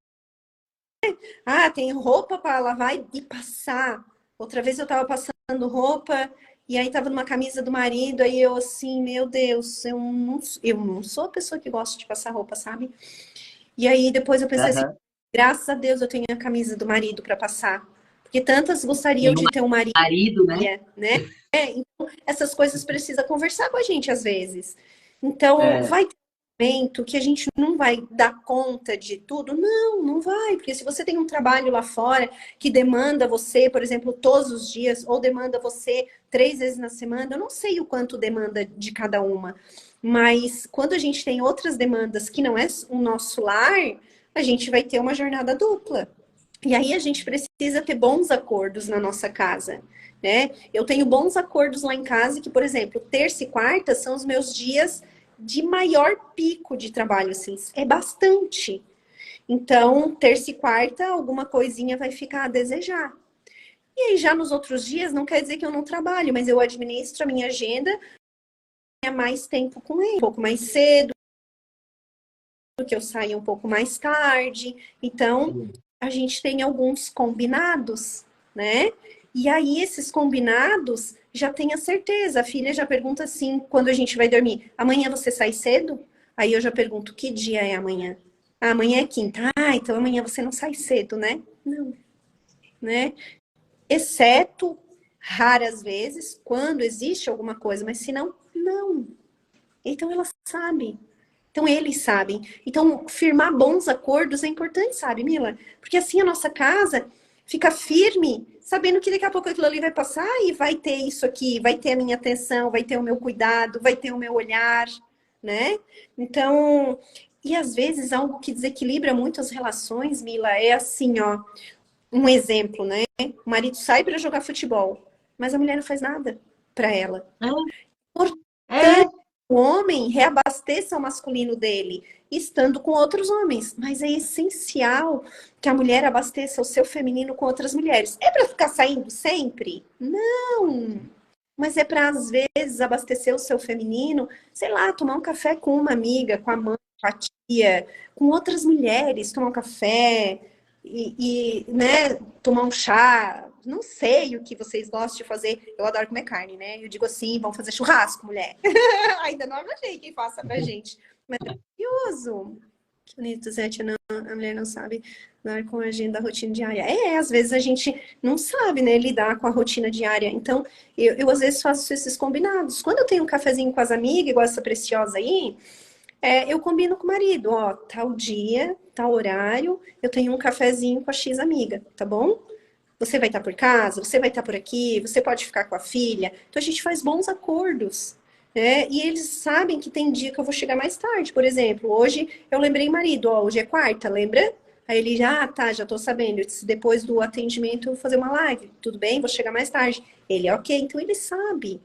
S2: Ah, tem roupa para lavar e passar. Outra vez eu tava passando roupa e aí tava numa camisa do marido, aí eu assim, meu Deus, eu não sou a pessoa que gosta de passar roupa, sabe? E aí depois eu pensei assim,
S1: aham.
S2: graças a Deus eu tenho a camisa do marido para passar. Porque tantas gostariam
S1: Tem um
S2: de ter um marido,
S1: marido, né?
S2: né? Então, essas coisas precisa conversar com a gente às vezes. Então,
S1: É,
S2: vai ter um momento que a gente não vai dar conta de tudo. Não, não vai. Porque se você tem um trabalho lá fora que demanda você, por exemplo, todos os dias, ou demanda você 3 vezes na semana, eu não sei o quanto demanda de cada uma. Mas quando a gente tem outras demandas que não é o nosso lar, a gente vai ter uma jornada dupla. E aí a gente precisa ter bons acordos na nossa casa, né? Eu tenho bons acordos lá em casa que, por exemplo, terça e quarta são os meus dias de maior pico de trabalho, assim, é bastante. Então, terça e quarta, alguma coisinha vai ficar a desejar. E aí, já nos outros dias, não quer dizer que eu não trabalho, mas eu administro a minha agenda, tenha mais tempo com ele, um pouco mais cedo, que eu saia um pouco mais tarde. Então,
S1: sim.
S2: a gente tem alguns combinados, né? E aí, esses combinados já tem a certeza. A filha já pergunta assim, quando a gente vai dormir: amanhã você sai cedo? Aí eu já pergunto: que dia é amanhã? Ah, amanhã é quinta. Ah, então amanhã você não sai cedo, né? Não, né? Exceto raras vezes, quando existe alguma coisa, mas se não, não. Então ela sabe. Então eles sabem. Então firmar bons acordos é importante, sabe, Mila? Porque assim a nossa casa fica firme, sabendo que daqui a pouco aquilo ali vai passar e vai ter isso aqui, vai ter a minha atenção, vai ter o meu cuidado, vai ter o meu olhar, né? Então, e às vezes algo que desequilibra muito as relações, Mila, é assim, ó, um exemplo, né? O marido sai para jogar futebol, mas a mulher não faz nada para ela.
S1: É, é,
S2: O homem reabasteça o masculino dele, estando com outros homens. Mas é essencial que a mulher abasteça o seu feminino com outras mulheres. É para ficar saindo sempre? Não. Mas é para, às vezes, abastecer o seu feminino, sei lá, tomar um café com uma amiga, com a mãe, com a tia, com outras mulheres, tomar um café né, tomar um chá. Não sei o que vocês gostam de fazer. Eu adoro comer carne, né? Eu digo assim, vamos fazer churrasco, mulher. Ainda não arranjei quem faça pra gente. Mas é curioso. Que bonito, Zé, a mulher não sabe lidar com a agenda, a rotina diária. Às vezes a gente não sabe, né, lidar com a rotina diária. Então, eu às vezes faço esses combinados. Quando eu tenho um cafezinho com as amigas, igual essa preciosa aí, eu combino com o marido, ó, tal dia, tal horário, eu tenho um cafezinho com a X amiga, tá bom? Você vai estar por casa, você vai estar por aqui, você pode ficar com a filha. Então a gente faz bons acordos, né? E eles sabem que tem dia que eu vou chegar mais tarde. Por exemplo, hoje eu lembrei o marido, ó, hoje é quarta, lembra? Aí ele já, tá, já tô sabendo. Eu disse, depois do atendimento eu vou fazer uma live. Tudo bem, vou chegar mais tarde. Ele, ok, então ele sabe,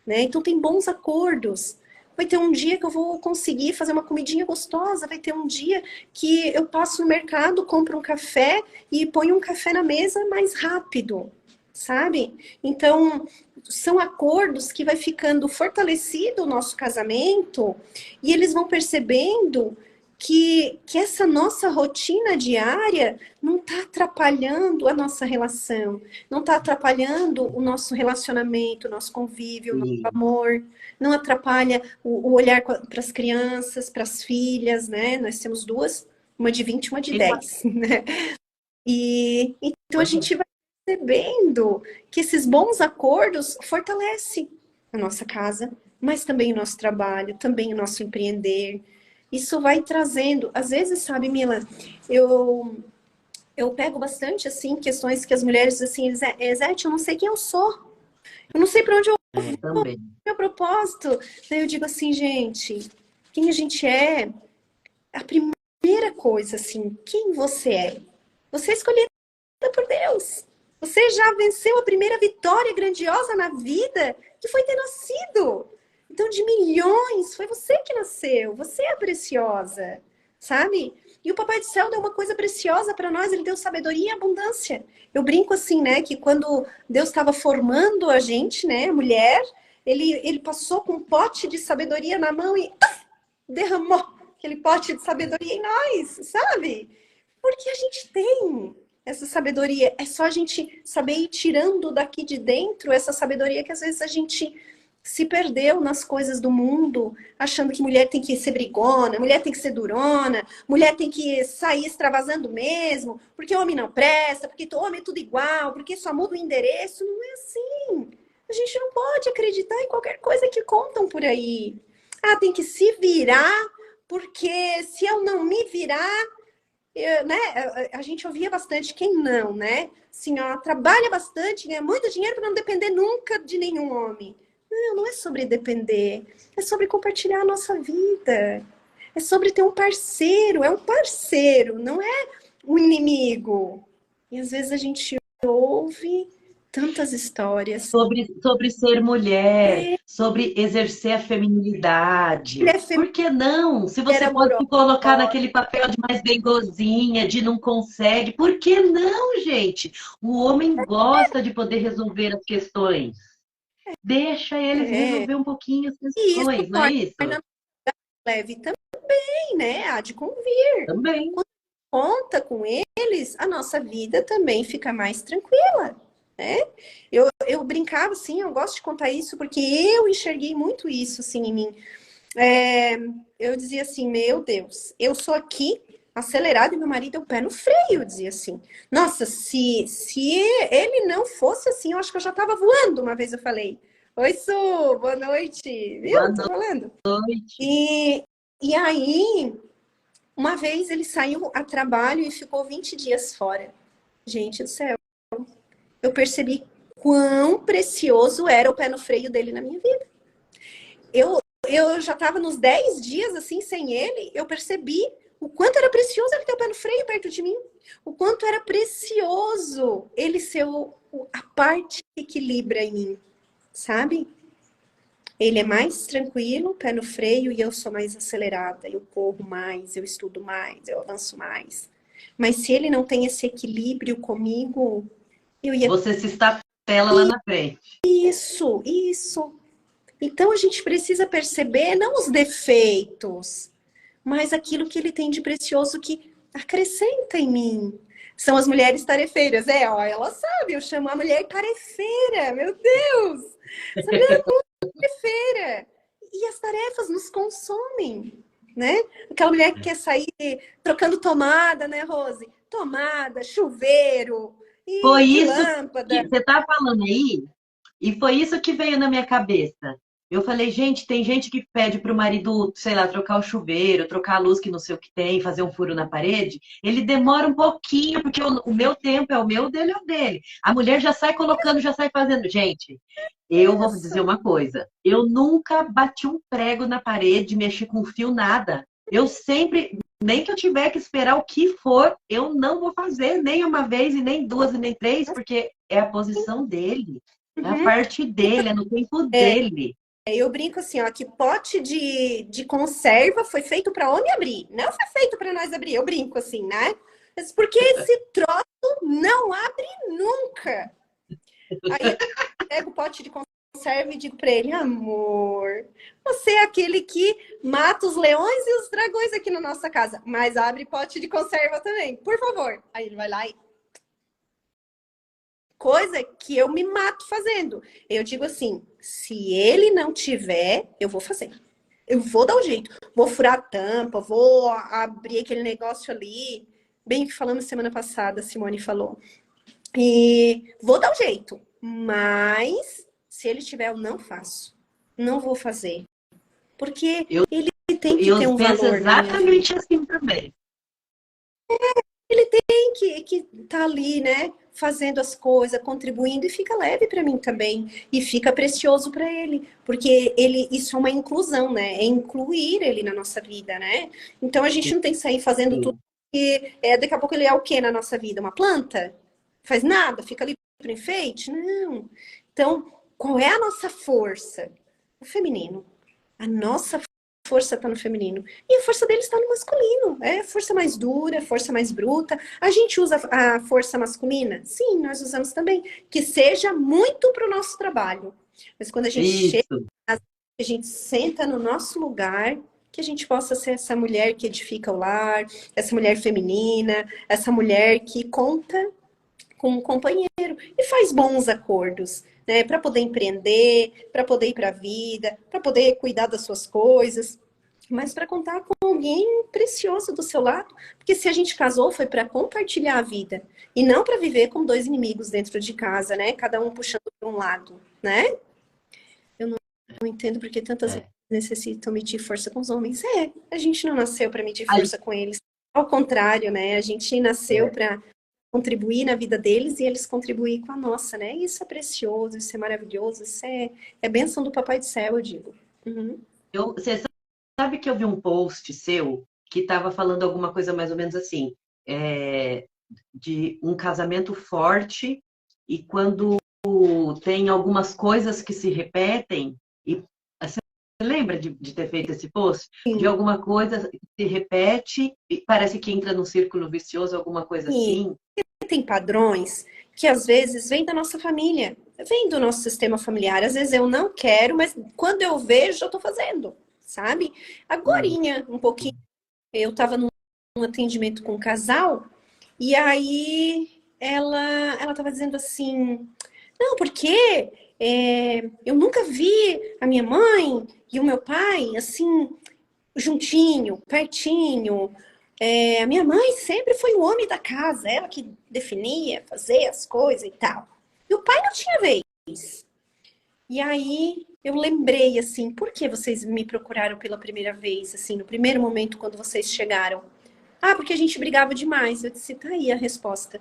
S2: né? Então tem bons acordos. Vai ter um dia que eu vou conseguir fazer uma comidinha gostosa, vai ter um dia que eu passo no mercado, compro um café e ponho um café na mesa mais rápido, sabe? Então, são acordos que vai ficando fortalecido o nosso casamento e eles vão percebendo que essa nossa rotina diária não está atrapalhando a nossa relação, não está atrapalhando o nosso relacionamento, o nosso convívio, o nosso
S1: sim.
S2: amor, não atrapalha o olhar para as crianças, para as filhas, né? Nós temos duas, uma de 20 e uma de
S1: Tem uma,
S2: 10, né? E então a
S1: pode falar.
S2: gente vai percebendo que esses bons acordos fortalecem a nossa casa, mas também o nosso trabalho, também o nosso empreender. Isso vai trazendo, às vezes, sabe, Mila, eu eu pego bastante assim questões que as mulheres assim, Zete, eu não sei quem eu sou. Eu não sei para onde eu
S1: É, também.
S2: meu propósito. Daí eu digo assim, gente, quem a gente é, a primeira coisa assim, quem você é? Você é escolhida por Deus. Você já venceu a primeira vitória grandiosa na vida, que foi ter nascido. Então, de milhões, foi você que nasceu. Você é preciosa, sabe? E o Papai do Céu deu uma coisa preciosa para nós, ele deu sabedoria e abundância. Eu brinco assim, né, que quando Deus estava formando a gente, né, a mulher, ele passou com um pote de sabedoria na mão e derramou aquele pote de sabedoria em nós, sabe? Porque a gente tem essa sabedoria. É só a gente saber ir tirando daqui de dentro essa sabedoria que às vezes a gente se perdeu nas coisas do mundo, achando que mulher tem que ser brigona, mulher tem que ser durona, mulher tem que sair extravasando mesmo, porque homem não presta, porque homem é tudo igual, porque só muda o endereço. Não é assim. A gente não pode acreditar em qualquer coisa que contam por aí. Ah, tem que se virar, porque se eu não me virar, né? A gente ouvia bastante quem não, né? Assim, ó, trabalha bastante, ganha muito dinheiro para não depender nunca de nenhum homem. Não, não é sobre depender, é sobre compartilhar a nossa vida. É sobre ter um parceiro, é um parceiro, não é um inimigo. E às vezes a gente ouve tantas histórias.
S1: Sobre ser mulher,
S2: É,
S1: sobre exercer a
S2: ele
S1: feminilidade.
S2: é
S1: Por que não? Se
S2: mulher
S1: você pode
S2: amorosa.
S1: se colocar naquele papel de mais bengozinha, de não consegue, por que não, gente? O homem gosta de poder resolver as questões. Deixa eles
S2: É.
S1: resolver um pouquinho as
S2: E isso
S1: questões, não é isso?
S2: torna leve também, né? Há de convir.
S1: Também.
S2: Quando conta com eles, a nossa vida também fica mais tranquila, né? Eu brincava assim, eu gosto de contar isso porque eu enxerguei muito isso assim em mim. É, eu dizia assim, meu Deus, eu sou aqui acelerado e meu marido é o pé no freio, eu dizia assim. Nossa, se ele não fosse assim, eu acho que eu já estava voando, uma vez eu falei. Oi, Su, boa noite.
S1: Boa
S2: Viu? Tô falando.
S1: noite.
S2: E aí, uma vez ele saiu a trabalho e ficou 20 dias fora. Gente do céu, eu percebi quão precioso era o pé no freio dele na minha vida. Eu já estava nos 10 dias assim sem ele, eu percebi o quanto era precioso ele ter o pé no freio perto de mim. O quanto era precioso ele ser a parte que equilibra em mim, sabe? Ele é mais tranquilo, pé no freio, e eu sou mais acelerada. Eu corro mais, eu estudo mais, eu avanço mais. Mas se ele não tem esse equilíbrio comigo, eu ia.
S1: Você se estapela lá na frente.
S2: Isso. Então a gente precisa perceber não os defeitos, mas aquilo que ele tem de precioso que acrescenta em mim. São as mulheres tarefeiras. Ó, ela sabe, eu chamo a mulher tarefeira, meu Deus! Essa mulher feira. E as tarefas nos consomem, né? Aquela mulher que quer sair trocando tomada, né, Rose? Tomada, chuveiro
S1: Foi
S2: e
S1: isso que
S2: lâmpada.
S1: você está falando aí, e foi isso que veio na minha cabeça. Eu falei, gente, tem gente que pede para o marido, sei lá, trocar o chuveiro, trocar a luz que não sei o que tem, fazer um furo na parede. Ele demora um pouquinho, porque o meu tempo é o meu, o dele é o dele. A mulher já sai colocando, já sai fazendo. Gente, eu vou dizer
S2: Isso.
S1: uma coisa. Eu nunca bati um prego na parede, mexi com fio, nada. Eu sempre, nem que eu tiver que esperar o que for, eu não vou fazer nem uma vez, e nem duas, e nem três, porque é a posição dele, é a
S2: Uhum.
S1: parte dele, é no tempo
S2: É,
S1: dele.
S2: eu brinco assim, ó, que pote de conserva foi feito para homem abrir, não foi feito para nós abrir. Eu brinco assim, né? Mas porque esse troço não abre nunca. Aí eu pego o pote de conserva e digo para ele, amor, você é aquele que mata os leões e os dragões aqui na nossa casa, mas abre pote de conserva também, por favor. Aí ele vai lá e coisa que eu me mato fazendo. Eu digo assim, se ele não tiver, eu vou fazer. Eu vou dar um jeito. Vou furar a tampa, vou abrir aquele negócio ali. Bem que falamos semana passada, a Simone falou. E vou dar um jeito. Mas, se ele tiver, eu não faço. não vou fazer. Porque
S1: Eu,
S2: ele tem que ter
S1: eu
S2: um
S1: penso
S2: valor na minha vida.
S1: exatamente assim também.
S2: Ele tem que tá ali, né? Fazendo as coisas, contribuindo e fica leve para mim também e fica precioso para ele, porque ele isso é uma inclusão, né? É incluir ele na nossa vida, né? Então a gente não tem que sair fazendo tudo
S1: Sim.
S2: e daqui a pouco ele é o que na nossa vida? Uma planta? Faz nada, fica ali para enfeite? Não. Então, qual é a nossa força? O feminino. A nossa força está no feminino. E a força dele está no masculino. É força mais dura, força mais bruta. A gente usa a força masculina? Sim, nós usamos também. Que seja muito para o nosso trabalho. Mas quando a gente chega,
S1: Isso.
S2: a gente senta no nosso lugar, que a gente possa ser essa mulher que edifica o lar, essa mulher feminina, essa mulher que conta com um companheiro e faz bons acordos, né? Para poder empreender, para poder ir para a vida, para poder cuidar das suas coisas, mas para contar com alguém precioso do seu lado, porque se a gente casou foi para compartilhar a vida e não para viver com dois inimigos dentro de casa, né? Cada um puxando para um lado, né? Eu não entendo porque tantas mulheres
S1: É.
S2: necessitam medir força com os homens. É, a gente não nasceu para medir
S1: Ali-
S2: força com eles. Ao contrário, né? A gente nasceu
S1: é.
S2: para contribuir na vida deles e eles contribuir com a nossa, né? Isso é precioso, isso é maravilhoso, é bênção do Papai do Céu, eu digo. Uhum.
S1: Você sabe que eu vi um post seu que estava falando alguma coisa mais ou menos assim, é, de um casamento forte e quando tem algumas coisas que se repetem, e você lembra de ter feito esse post? De
S2: Sim,
S1: alguma coisa que se repete e parece que entra num círculo vicioso, alguma coisa
S2: e
S1: assim?
S2: tem padrões que às vezes vêm da nossa família, vêm do nosso sistema familiar. Às vezes eu não quero, mas quando eu vejo, eu tô fazendo, sabe?
S1: Uhum.
S2: Agorinha, um pouquinho, eu tava num atendimento com um casal, e aí ela tava dizendo assim, não, porque eu nunca vi a minha mãe e o meu pai assim, juntinho, pertinho. A minha mãe sempre foi o homem da casa, ela que definia, fazia as coisas e tal. E o pai não tinha vez. E aí eu lembrei assim, por que vocês me procuraram pela primeira vez, assim, no primeiro momento quando vocês chegaram? Ah, porque a gente brigava demais. Eu disse, tá aí a resposta.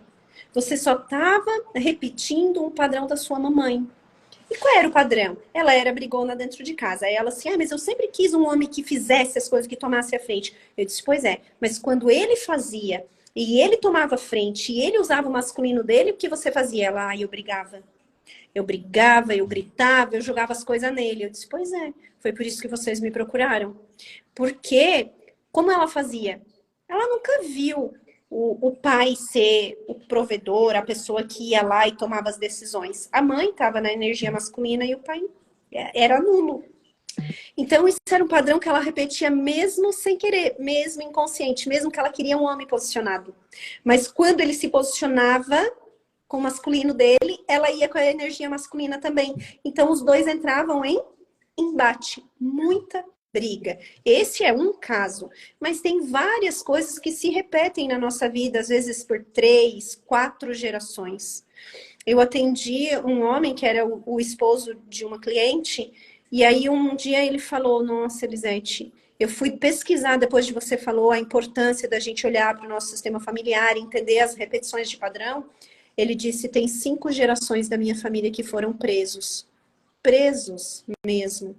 S2: Você só estava repetindo um padrão da sua mamãe. E qual era o padrão? Ela era brigona dentro de casa. Aí ela assim, mas eu sempre quis um homem que fizesse as coisas, que tomasse a frente. Eu disse, pois é, mas quando ele fazia e ele tomava a frente e ele usava o masculino dele, o que você fazia? Ela, eu brigava. Eu brigava, eu gritava, eu jogava as coisas nele. Eu disse, pois é, foi por isso que vocês me procuraram. Porque, como ela fazia? Ela nunca viu o pai ser o provedor, a pessoa que ia lá e tomava as decisões. A mãe estava na energia masculina e o pai era nulo. Então, isso era um padrão que ela repetia mesmo sem querer, mesmo inconsciente, mesmo que ela queria um homem posicionado. Mas quando ele se posicionava com o masculino dele, ela ia com a energia masculina também. Então, os dois entravam em embate, muita briga. Esse é um caso, mas tem várias coisas que se repetem na nossa vida, às vezes por 3, 4 gerações. Eu atendi um homem que era o esposo de uma cliente, e aí um dia ele falou: Nossa, Elisete, eu fui pesquisar depois de você falou a importância da gente olhar para o nosso sistema familiar, entender as repetições de padrão. Ele disse: Tem 5 gerações da minha família que foram presos. Presos mesmo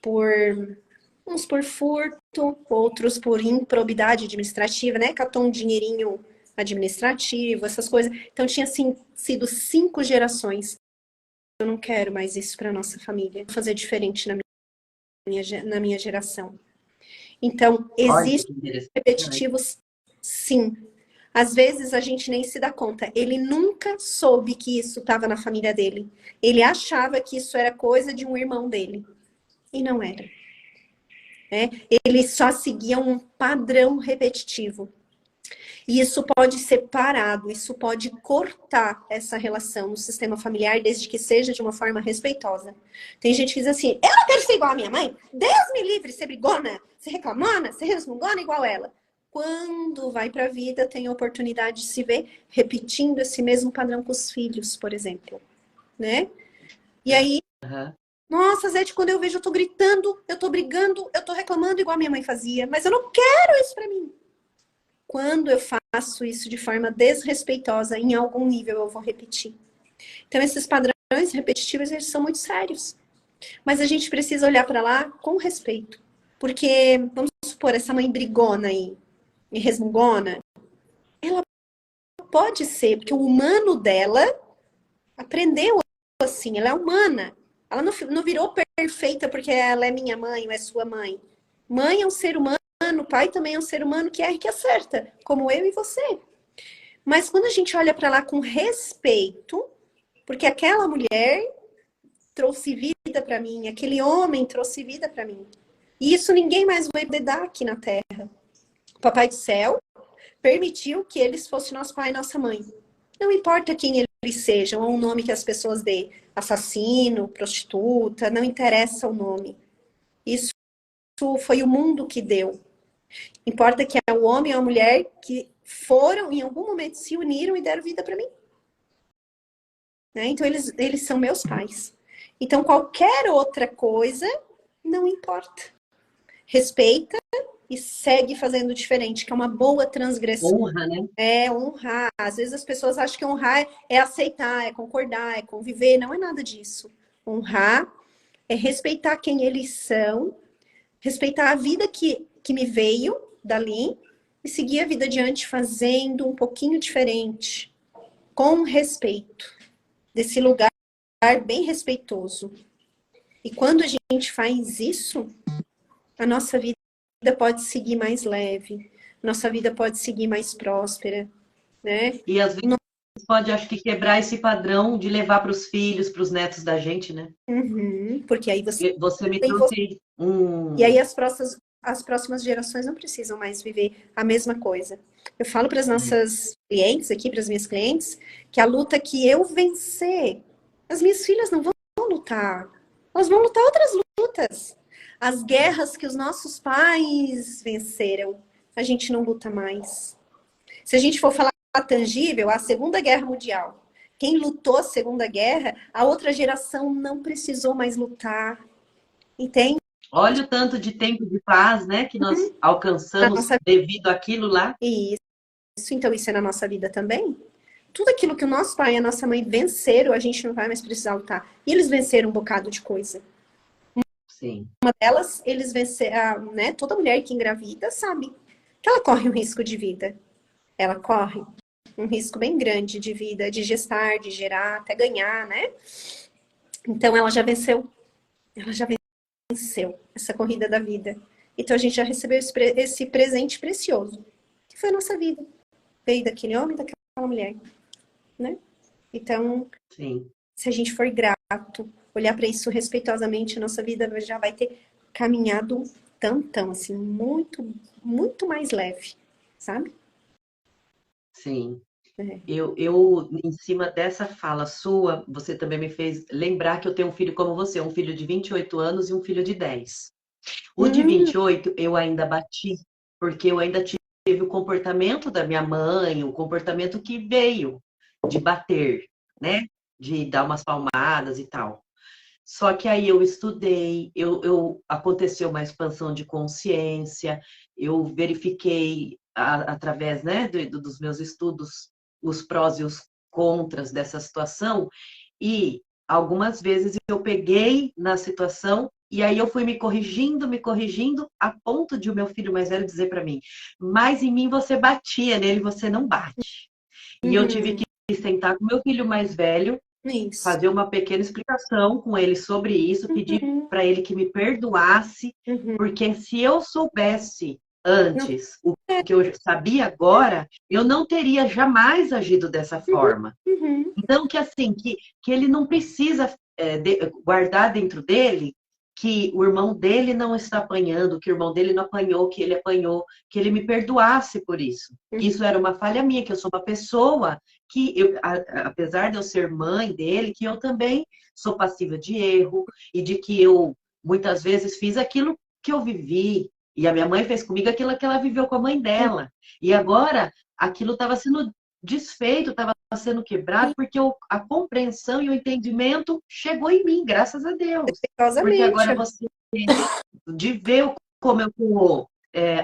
S2: por uns por furto, outros por improbidade administrativa, né? Catou um dinheirinho administrativo, essas coisas. Então tinha assim, sido 5 gerações. Eu não quero mais isso para nossa família. Vou fazer diferente na minha geração. Então,
S1: Olha
S2: existem
S1: que interessante.
S2: repetitivos, sim. Às vezes a gente nem se dá conta. Ele nunca soube que isso estava na família dele. Ele achava que isso era coisa de um irmão dele. E não era. Né? Ele só seguia um padrão repetitivo. E isso pode ser parado, isso pode cortar essa relação no sistema familiar, desde que seja de uma forma respeitosa. Tem gente que diz assim: eu não quero ser igual a minha mãe, Deus me livre, ser brigona, ser reclamona, ser resmungona igual ela. Quando vai para a vida, tem a oportunidade de se ver repetindo esse mesmo padrão com os filhos, por exemplo, né? E aí
S1: Aham.
S2: Nossa, Zete, quando eu vejo, eu tô gritando, eu tô brigando, eu tô reclamando igual a minha mãe fazia, mas eu não quero isso pra mim. Quando eu faço isso de forma desrespeitosa, em algum nível eu vou repetir. Então, esses padrões repetitivos, eles são muito sérios. Mas a gente precisa olhar para lá com respeito. Porque, vamos supor, essa mãe brigona aí, e resmungona, ela pode ser, porque o humano dela aprendeu assim, ela é humana. Ela não virou perfeita porque ela é minha mãe ou é sua mãe. Mãe é um ser humano, pai também é um ser humano que erra e que acerta, como eu e você. Mas quando a gente olha para lá com respeito, porque aquela mulher trouxe vida para mim, aquele homem trouxe vida para mim. E isso ninguém mais vai poder dar aqui na Terra. O Papai do Céu permitiu que eles fossem nosso pai e nossa mãe. Não importa quem eles sejam, ou o nome que as pessoas dêem. Assassino, prostituta, não interessa o nome. Isso foi o mundo que deu. Importa que é o homem ou a mulher que foram, em algum momento, se uniram e deram vida para mim. Né? Então, eles são meus pais. Então, qualquer outra coisa não importa. Respeita e segue fazendo diferente, que é uma boa transgressão.
S1: Honra, né?
S2: É honrar. Às vezes as pessoas acham que honrar é aceitar, é concordar, é conviver. Não é nada disso. Honrar é respeitar quem eles são, respeitar a vida que me veio dali e seguir a vida adiante fazendo um pouquinho diferente, com respeito, desse lugar bem respeitoso. E quando a gente faz isso, a nossa vida pode seguir mais leve, nossa vida pode seguir mais próspera, né?
S1: E às vezes pode, acho que, quebrar esse padrão de levar para os filhos, para os netos da gente, né?
S2: Uhum, porque aí você
S1: Você me
S2: tem você.
S1: trouxe um.
S2: E aí as próximas gerações não precisam mais viver a mesma coisa. Eu falo para as nossas clientes aqui, para as minhas clientes, que a luta que eu vencer, as minhas filhas não vão lutar. Elas vão lutar outras lutas. As guerras que os nossos pais venceram, a gente não luta mais. Se a gente for falar tangível, a Segunda Guerra Mundial. Quem lutou a Segunda Guerra, a outra geração não precisou mais lutar. Entende?
S1: Olha o tanto de tempo de paz, né, que nós alcançamos
S2: Nossa...
S1: devido àquilo lá.
S2: Isso, então isso é na nossa vida também. Tudo aquilo que o nosso pai e a nossa mãe venceram, a gente não vai mais precisar lutar. E eles venceram um bocado de coisa.
S1: Sim.
S2: Uma delas, eles venceram, né? Toda mulher que engravida sabe que ela corre um risco de vida. Ela corre um risco bem grande de vida, de gestar, de gerar, até ganhar, né? Então ela já venceu. Ela já venceu essa corrida da vida. Então a gente já recebeu esse presente precioso, que foi a nossa vida. Veio daquele homem, daquela mulher, né? Então,
S1: Sim.
S2: se a gente for grato, olhar para isso respeitosamente, a nossa vida já vai ter caminhado tão, assim, muito, muito mais leve, sabe?
S1: Sim.
S2: É.
S1: Eu, em cima dessa fala sua, você também me fez lembrar que eu tenho um filho como você, um filho de 28 anos e um filho de 10. O de 28 eu ainda bati, porque eu ainda tive o comportamento da minha mãe, o comportamento que veio de bater, né? De dar umas palmadas e tal. Só que aí eu estudei, aconteceu uma expansão de consciência, eu verifiquei através, né, dos meus estudos os prós e os contras dessa situação e algumas vezes eu peguei na situação e aí eu fui me corrigindo, a ponto de o meu filho mais velho dizer para mim: mas em mim você batia, nele você não bate. E eu tive que sentar com meu filho mais velho,
S2: Isso.
S1: fazer uma pequena explicação com ele sobre isso, pedir para ele que me perdoasse, porque se eu soubesse antes o que eu sabia agora, eu não teria jamais agido dessa forma. Então, que assim, que ele não precisa guardar dentro dele que o irmão dele não está apanhando, que o irmão dele não apanhou, que ele apanhou, que ele me perdoasse por isso. Isso era uma falha minha, que eu sou uma pessoa que, apesar de eu ser mãe dele, que eu também sou passiva de erro e de que eu, muitas vezes, fiz aquilo que eu vivi e a minha mãe fez comigo aquilo que ela viveu com a mãe dela. E agora, aquilo estava sendo desfeito, estava sendo quebrado, porque a compreensão e o entendimento chegou em mim, graças a Deus. Porque agora
S2: Respeitosamente.
S1: você, de ver como eu estou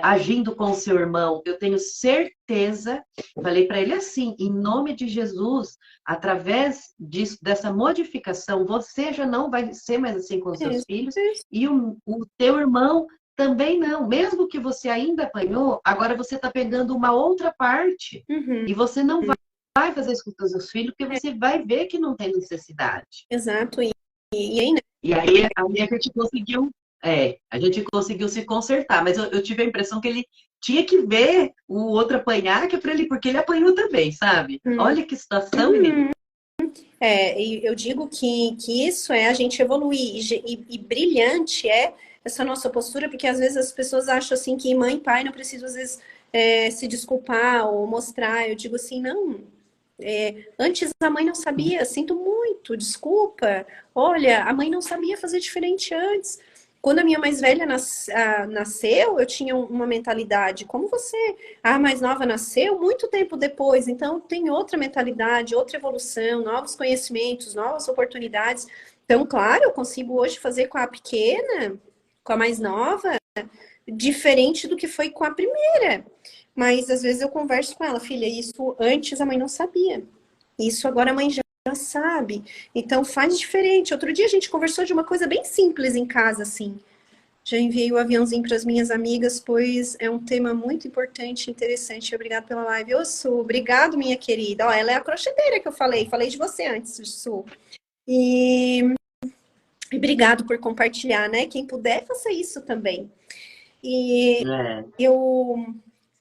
S1: agindo com o seu irmão, eu tenho certeza, falei para ele assim, em nome de Jesus, através disso, dessa modificação, você já não vai ser mais assim com os seus filhos, e o teu irmão também não. Mesmo que você ainda apanhou, agora você está pegando uma outra parte,
S2: Uhum.
S1: e você não vai fazer isso com os seus filhos, porque você vai ver que não tem necessidade.
S2: Exato. E aí, né?
S1: E aí a gente conseguiu se consertar, mas eu tive a impressão que ele tinha que ver o outro apanhar, que é para ele, porque ele apanhou também, sabe? Olha que situação, menina.
S2: E eu digo que isso é a gente evoluir. E brilhante é essa nossa postura, porque às vezes as pessoas acham assim que mãe e pai não precisam, às vezes, se desculpar ou mostrar. Eu digo assim, não. Antes a mãe não sabia, sinto muito, desculpa. Olha, a mãe não sabia fazer diferente antes. Quando a minha mais velha nasceu, eu tinha uma mentalidade como você. A mais nova nasceu muito tempo depois, então tem outra mentalidade, outra evolução, novos conhecimentos, novas oportunidades. Então, claro, eu consigo hoje fazer com a pequena, com a mais nova, diferente do que foi com a primeira. Mas às vezes eu converso com ela, filha, isso antes a mãe não sabia. Isso agora a mãe já sabe. Então faz diferente. Outro dia a gente conversou de uma coisa bem simples em casa, assim. Já enviei o aviãozinho para as minhas amigas, pois é um tema muito importante e interessante. Obrigada pela live. Ô, Su, obrigado, minha querida. Ó, ela é a crocheteira que eu falei. Falei de você antes, Su. E obrigado por compartilhar, né? Quem puder, faça isso também. E
S1: É.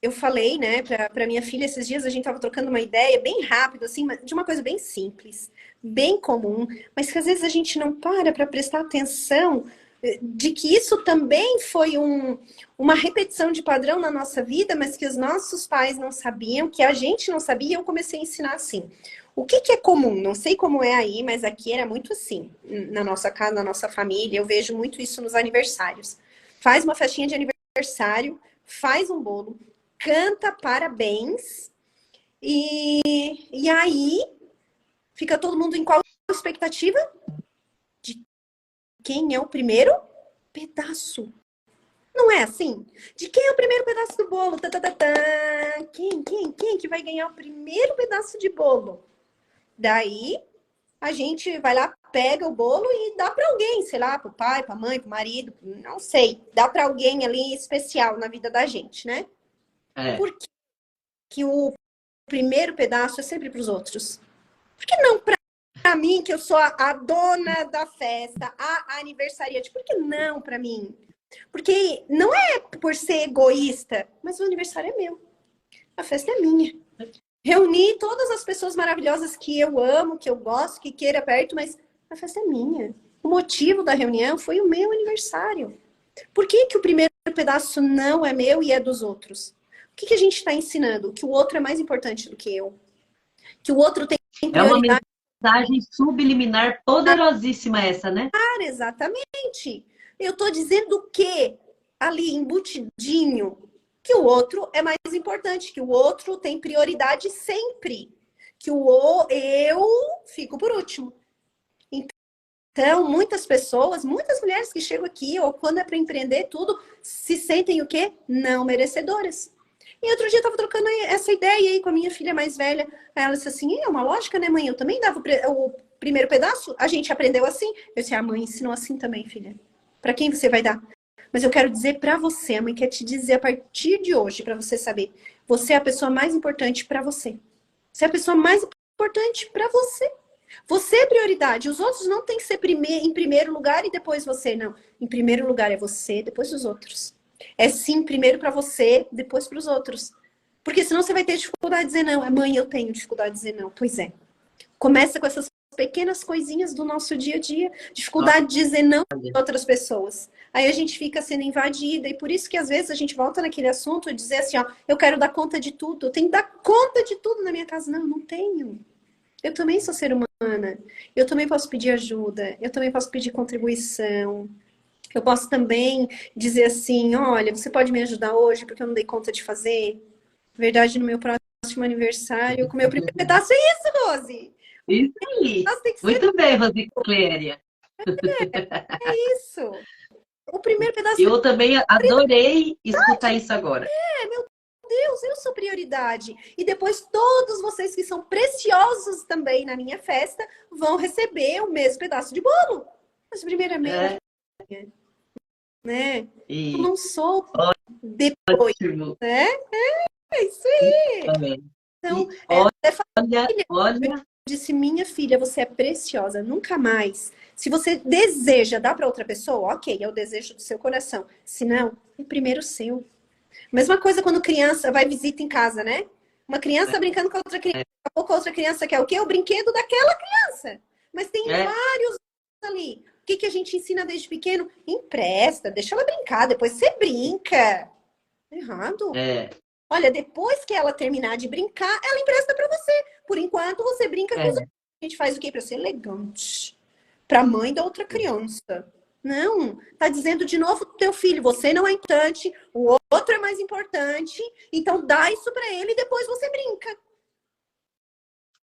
S2: eu falei, né, para minha filha esses dias, a gente tava trocando uma ideia bem rápido, assim, de uma coisa bem simples, bem comum, mas que às vezes a gente não para prestar atenção de que isso também foi uma repetição de padrão na nossa vida, mas que os nossos pais não sabiam, que a gente não sabia, e eu comecei a ensinar assim. O que é comum? Não sei como é aí, mas aqui era muito assim, na nossa casa, na nossa família, eu vejo muito isso nos aniversários. Faz uma festinha de aniversário, faz um bolo, canta parabéns e aí fica todo mundo em qual expectativa? De quem é o primeiro pedaço. Não é assim? De quem é o primeiro pedaço do bolo? Tá, tá, tá, tá. Quem que vai ganhar o primeiro pedaço de bolo? Daí a gente vai lá, pega o bolo e dá para alguém, sei lá, pro pai, pra mãe, pro marido, não sei, dá para alguém ali especial na vida da gente, né?
S1: É.
S2: Por que o primeiro pedaço é sempre para os outros? Por que não para mim, que eu sou a dona da festa, a aniversariante? Por que não para mim? Porque não é por ser egoísta, mas o aniversário é meu. A festa é minha. Reuni todas as pessoas maravilhosas que eu amo, que eu gosto, que queira perto, mas a festa é minha. O motivo da reunião foi o meu aniversário. Por que o primeiro pedaço não é meu e é dos outros? O que a gente está ensinando? Que o outro é mais importante do que eu. Que o outro tem
S1: É uma
S2: prioridade.
S1: mensagem subliminar poderosíssima essa, né?
S2: Exatamente. Eu estou dizendo que ali embutidinho, que o outro é mais importante, que o outro tem prioridade sempre. Que eu fico por último. Então, muitas pessoas, muitas mulheres que chegam aqui, ou quando é para empreender tudo, se sentem o quê? Não merecedoras. E outro dia eu tava trocando essa ideia aí com a minha filha mais velha. Aí ela disse assim, é uma lógica, né, mãe? Eu também dava o primeiro pedaço, a gente aprendeu assim. Eu disse, a mãe ensinou assim também, filha. Para quem você vai dar? Mas eu quero dizer para você, a mãe quer te dizer a partir de hoje, para você saber, você é a pessoa mais importante para você. Você é a pessoa mais importante para você. Você é prioridade. Os outros não tem que ser em primeiro lugar e depois você, não. Em primeiro lugar é você, depois os outros. É sim, primeiro para você, depois para os outros. Porque senão você vai ter dificuldade de dizer não. Mãe, eu tenho dificuldade de dizer não. Pois é. Começa com essas pequenas coisinhas do nosso dia a dia. Dificuldade de dizer não para outras pessoas. Aí a gente fica sendo invadida. E por isso que às vezes a gente volta naquele assunto e dizer assim, ó, eu quero dar conta de tudo. Eu tenho que dar conta de tudo na minha casa. Não, não tenho. Eu também sou ser humana. Eu também posso pedir ajuda. Eu também posso pedir contribuição. Eu posso também dizer assim, olha, você pode me ajudar hoje porque eu não dei conta de fazer? Na verdade, no meu próximo último aniversário com o meu primeiro pedaço. É isso, Rose!
S1: Isso aí.
S2: Nossa, tem que ser
S1: Muito bem, Rosicléria.
S2: isso! O primeiro pedaço foi,
S1: Eu também adorei escutar isso agora.
S2: meu Deus, eu sou prioridade. E depois todos vocês que são preciosos também na minha festa vão receber o mesmo pedaço de bolo. Mas primeiro é meu,
S1: É,
S2: né? Eu
S1: e
S2: não sou depois,
S1: ótimo
S2: né? É isso aí.
S1: também.
S2: Então,
S1: E
S2: é
S1: olha,
S2: família. Eu
S1: olha,
S2: disse, minha filha, você é preciosa, nunca mais. Se você deseja dar para outra pessoa, ok, é o desejo do seu coração. Se não, é primeiro seu. Mesma coisa quando criança vai visita em casa, né? Uma criança brincando com a outra criança, daqui a pouco a outra criança quer o quê? O brinquedo daquela criança. Mas tem
S1: é,
S2: vários ali. O que a gente ensina desde pequeno? Empresta, deixa ela brincar, depois você brinca. Errado.
S1: é,
S2: Olha, depois que ela terminar de brincar, ela empresta para você. Por enquanto, você brinca com os
S1: é.
S2: outros. A gente faz o quê? Para ser elegante. Para a mãe da outra criança. Não, tá dizendo de novo pro teu filho, você não é importante, o outro é mais importante, então dá isso para ele e depois você brinca.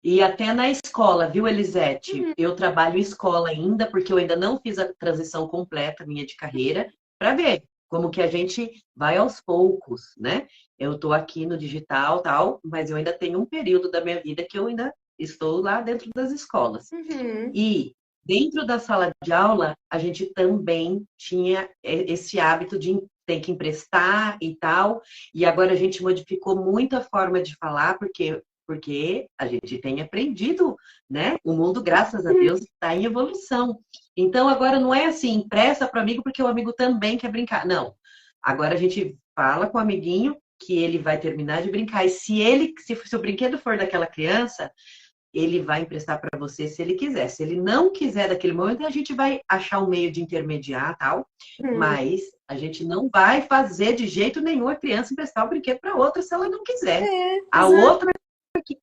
S1: E até na escola, viu, Elisete?
S2: Uhum,
S1: Eu trabalho em escola ainda, porque eu ainda não fiz a transição completa minha de carreira, para ver como que a gente vai aos poucos, né? Eu estou aqui no digital, tal, mas eu ainda tenho um período da minha vida que eu ainda estou lá dentro das escolas.
S2: uhum.
S1: E dentro da sala de aula, a gente também tinha esse hábito de ter que emprestar e tal. E agora a gente modificou muito a forma de falar, porque a gente tem aprendido, né? O mundo, graças a Deus, está em evolução. Então agora não é assim, empresta para o amigo porque o amigo também quer brincar. Não. Agora a gente fala com o amiguinho que ele vai terminar de brincar. E se o brinquedo for daquela criança, ele vai emprestar para você se ele quiser. Se ele não quiser daquele momento, a gente vai achar um meio de intermediar, tal,
S2: Uhum.
S1: mas a gente não vai fazer de jeito nenhum a criança emprestar o brinquedo para outra se ela não quiser.
S2: É,
S1: A
S2: exato.
S1: outra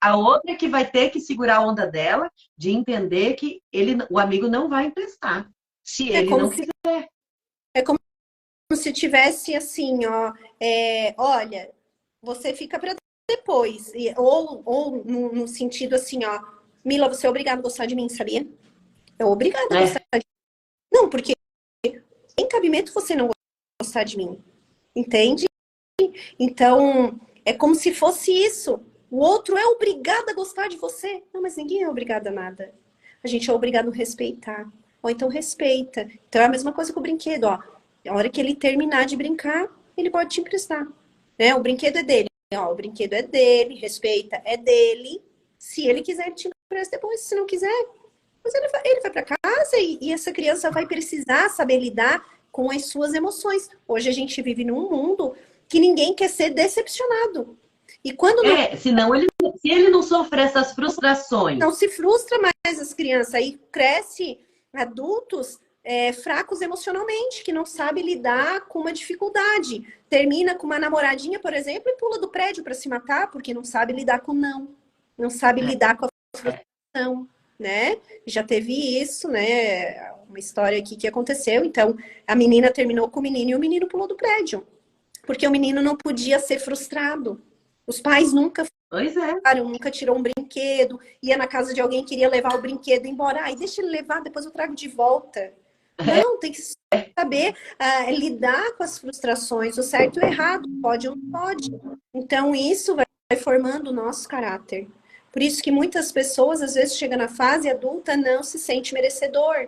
S1: a outra que vai ter que segurar a onda dela de entender que o amigo não vai emprestar, se
S2: É
S1: ele
S2: como
S1: não
S2: se,
S1: quiser.
S2: é como se tivesse assim, ó, olha, você fica para depois, ou no sentido assim, ó, Mila, você é obrigada a gostar de mim, sabia? É obrigada a gostar
S1: É,
S2: de mim. Não, porque tem cabimento você não gostar de mim, entende? Então, é como se fosse isso. O outro é obrigado a gostar de você. Não, mas ninguém é obrigado a nada. A gente é obrigado a respeitar. Ou então respeita. Então é a mesma coisa com o brinquedo, ó. A hora que ele terminar de brincar, ele pode te emprestar. Né? O brinquedo é dele. Ó, o brinquedo é dele, respeita, é dele. Se ele quiser, ele te empresta depois. Se não quiser, mas ele vai para casa e essa criança vai precisar saber lidar com as suas emoções. Hoje a gente vive num mundo que ninguém quer ser decepcionado. E quando
S1: senão se ele não sofrer essas
S2: não
S1: frustrações,
S2: se frustra mais as crianças, aí cresce adultos fracos emocionalmente, que não sabem lidar com uma dificuldade. Termina com uma namoradinha, por exemplo, e pula do prédio para se matar, porque não sabe lidar com não. Não sabe
S1: é,
S2: lidar com a
S1: é,
S2: frustração, né? Já teve isso, né? Uma história aqui que aconteceu. Então, a menina terminou com o menino e o menino pulou do prédio. Porque o menino não podia ser frustrado. Os pais nunca
S1: pois é.
S2: frustraram, nunca tirou um brinquedo, ia na casa de alguém, queria levar o brinquedo embora. Ai, deixa ele levar, depois eu trago de volta. Não, tem que saber lidar com as frustrações, o certo e o errado, pode ou não pode. Então, isso vai formando o nosso caráter. Por isso que muitas pessoas, às vezes, chegam na fase adulta, não se sente merecedor.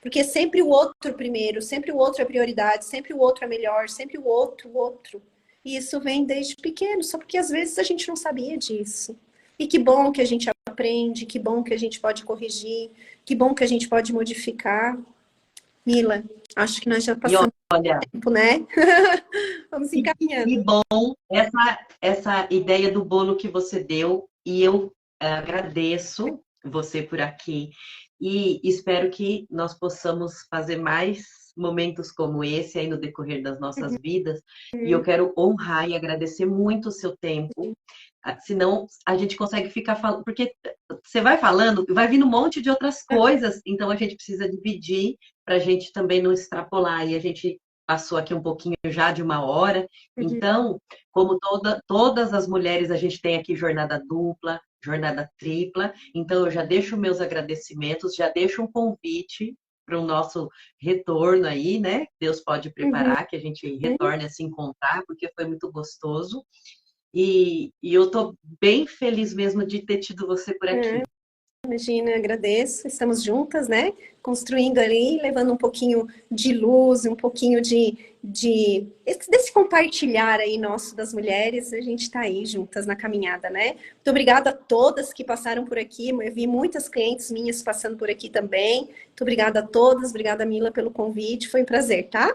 S2: Porque sempre o outro primeiro, sempre o outro é prioridade, sempre o outro é melhor, sempre o outro, o outro. E isso vem desde pequeno, só porque às vezes a gente não sabia disso. E que bom que a gente aprende, que bom que a gente pode corrigir, que bom que a gente pode modificar. Mila, acho que nós já
S1: E
S2: passamos
S1: olha,
S2: o tempo, né? Vamos
S1: que
S2: encaminhando.
S1: bom essa ideia do bolo que você deu, e eu agradeço você por aqui e espero que nós possamos fazer mais momentos como esse aí no decorrer das nossas vidas. E eu quero honrar e agradecer muito o seu tempo. Senão a gente consegue ficar falando, porque você vai falando, vai vindo um monte de outras coisas, então a gente precisa dividir para a gente também não extrapolar e a gente passou aqui um pouquinho já de 1 hora.
S2: Uhum.
S1: Então, como todas as mulheres, a gente tem aqui jornada dupla, jornada tripla. Então, eu já deixo meus agradecimentos, já deixo um convite para o nosso retorno aí, né? Deus pode
S2: Uhum.
S1: preparar que a gente retorne a se encontrar, porque foi muito gostoso. E eu estou bem feliz mesmo de ter tido você por
S2: É,
S1: aqui.
S2: imagina, agradeço. Estamos juntas, né? Construindo ali, levando um pouquinho de luz, um pouquinho desse compartilhar aí nosso das mulheres. A gente está aí juntas na caminhada, né? Muito obrigada a todas que passaram por aqui. Eu vi muitas clientes minhas passando por aqui também. Muito obrigada a todas. Obrigada, Mila, pelo convite. Foi um prazer, tá?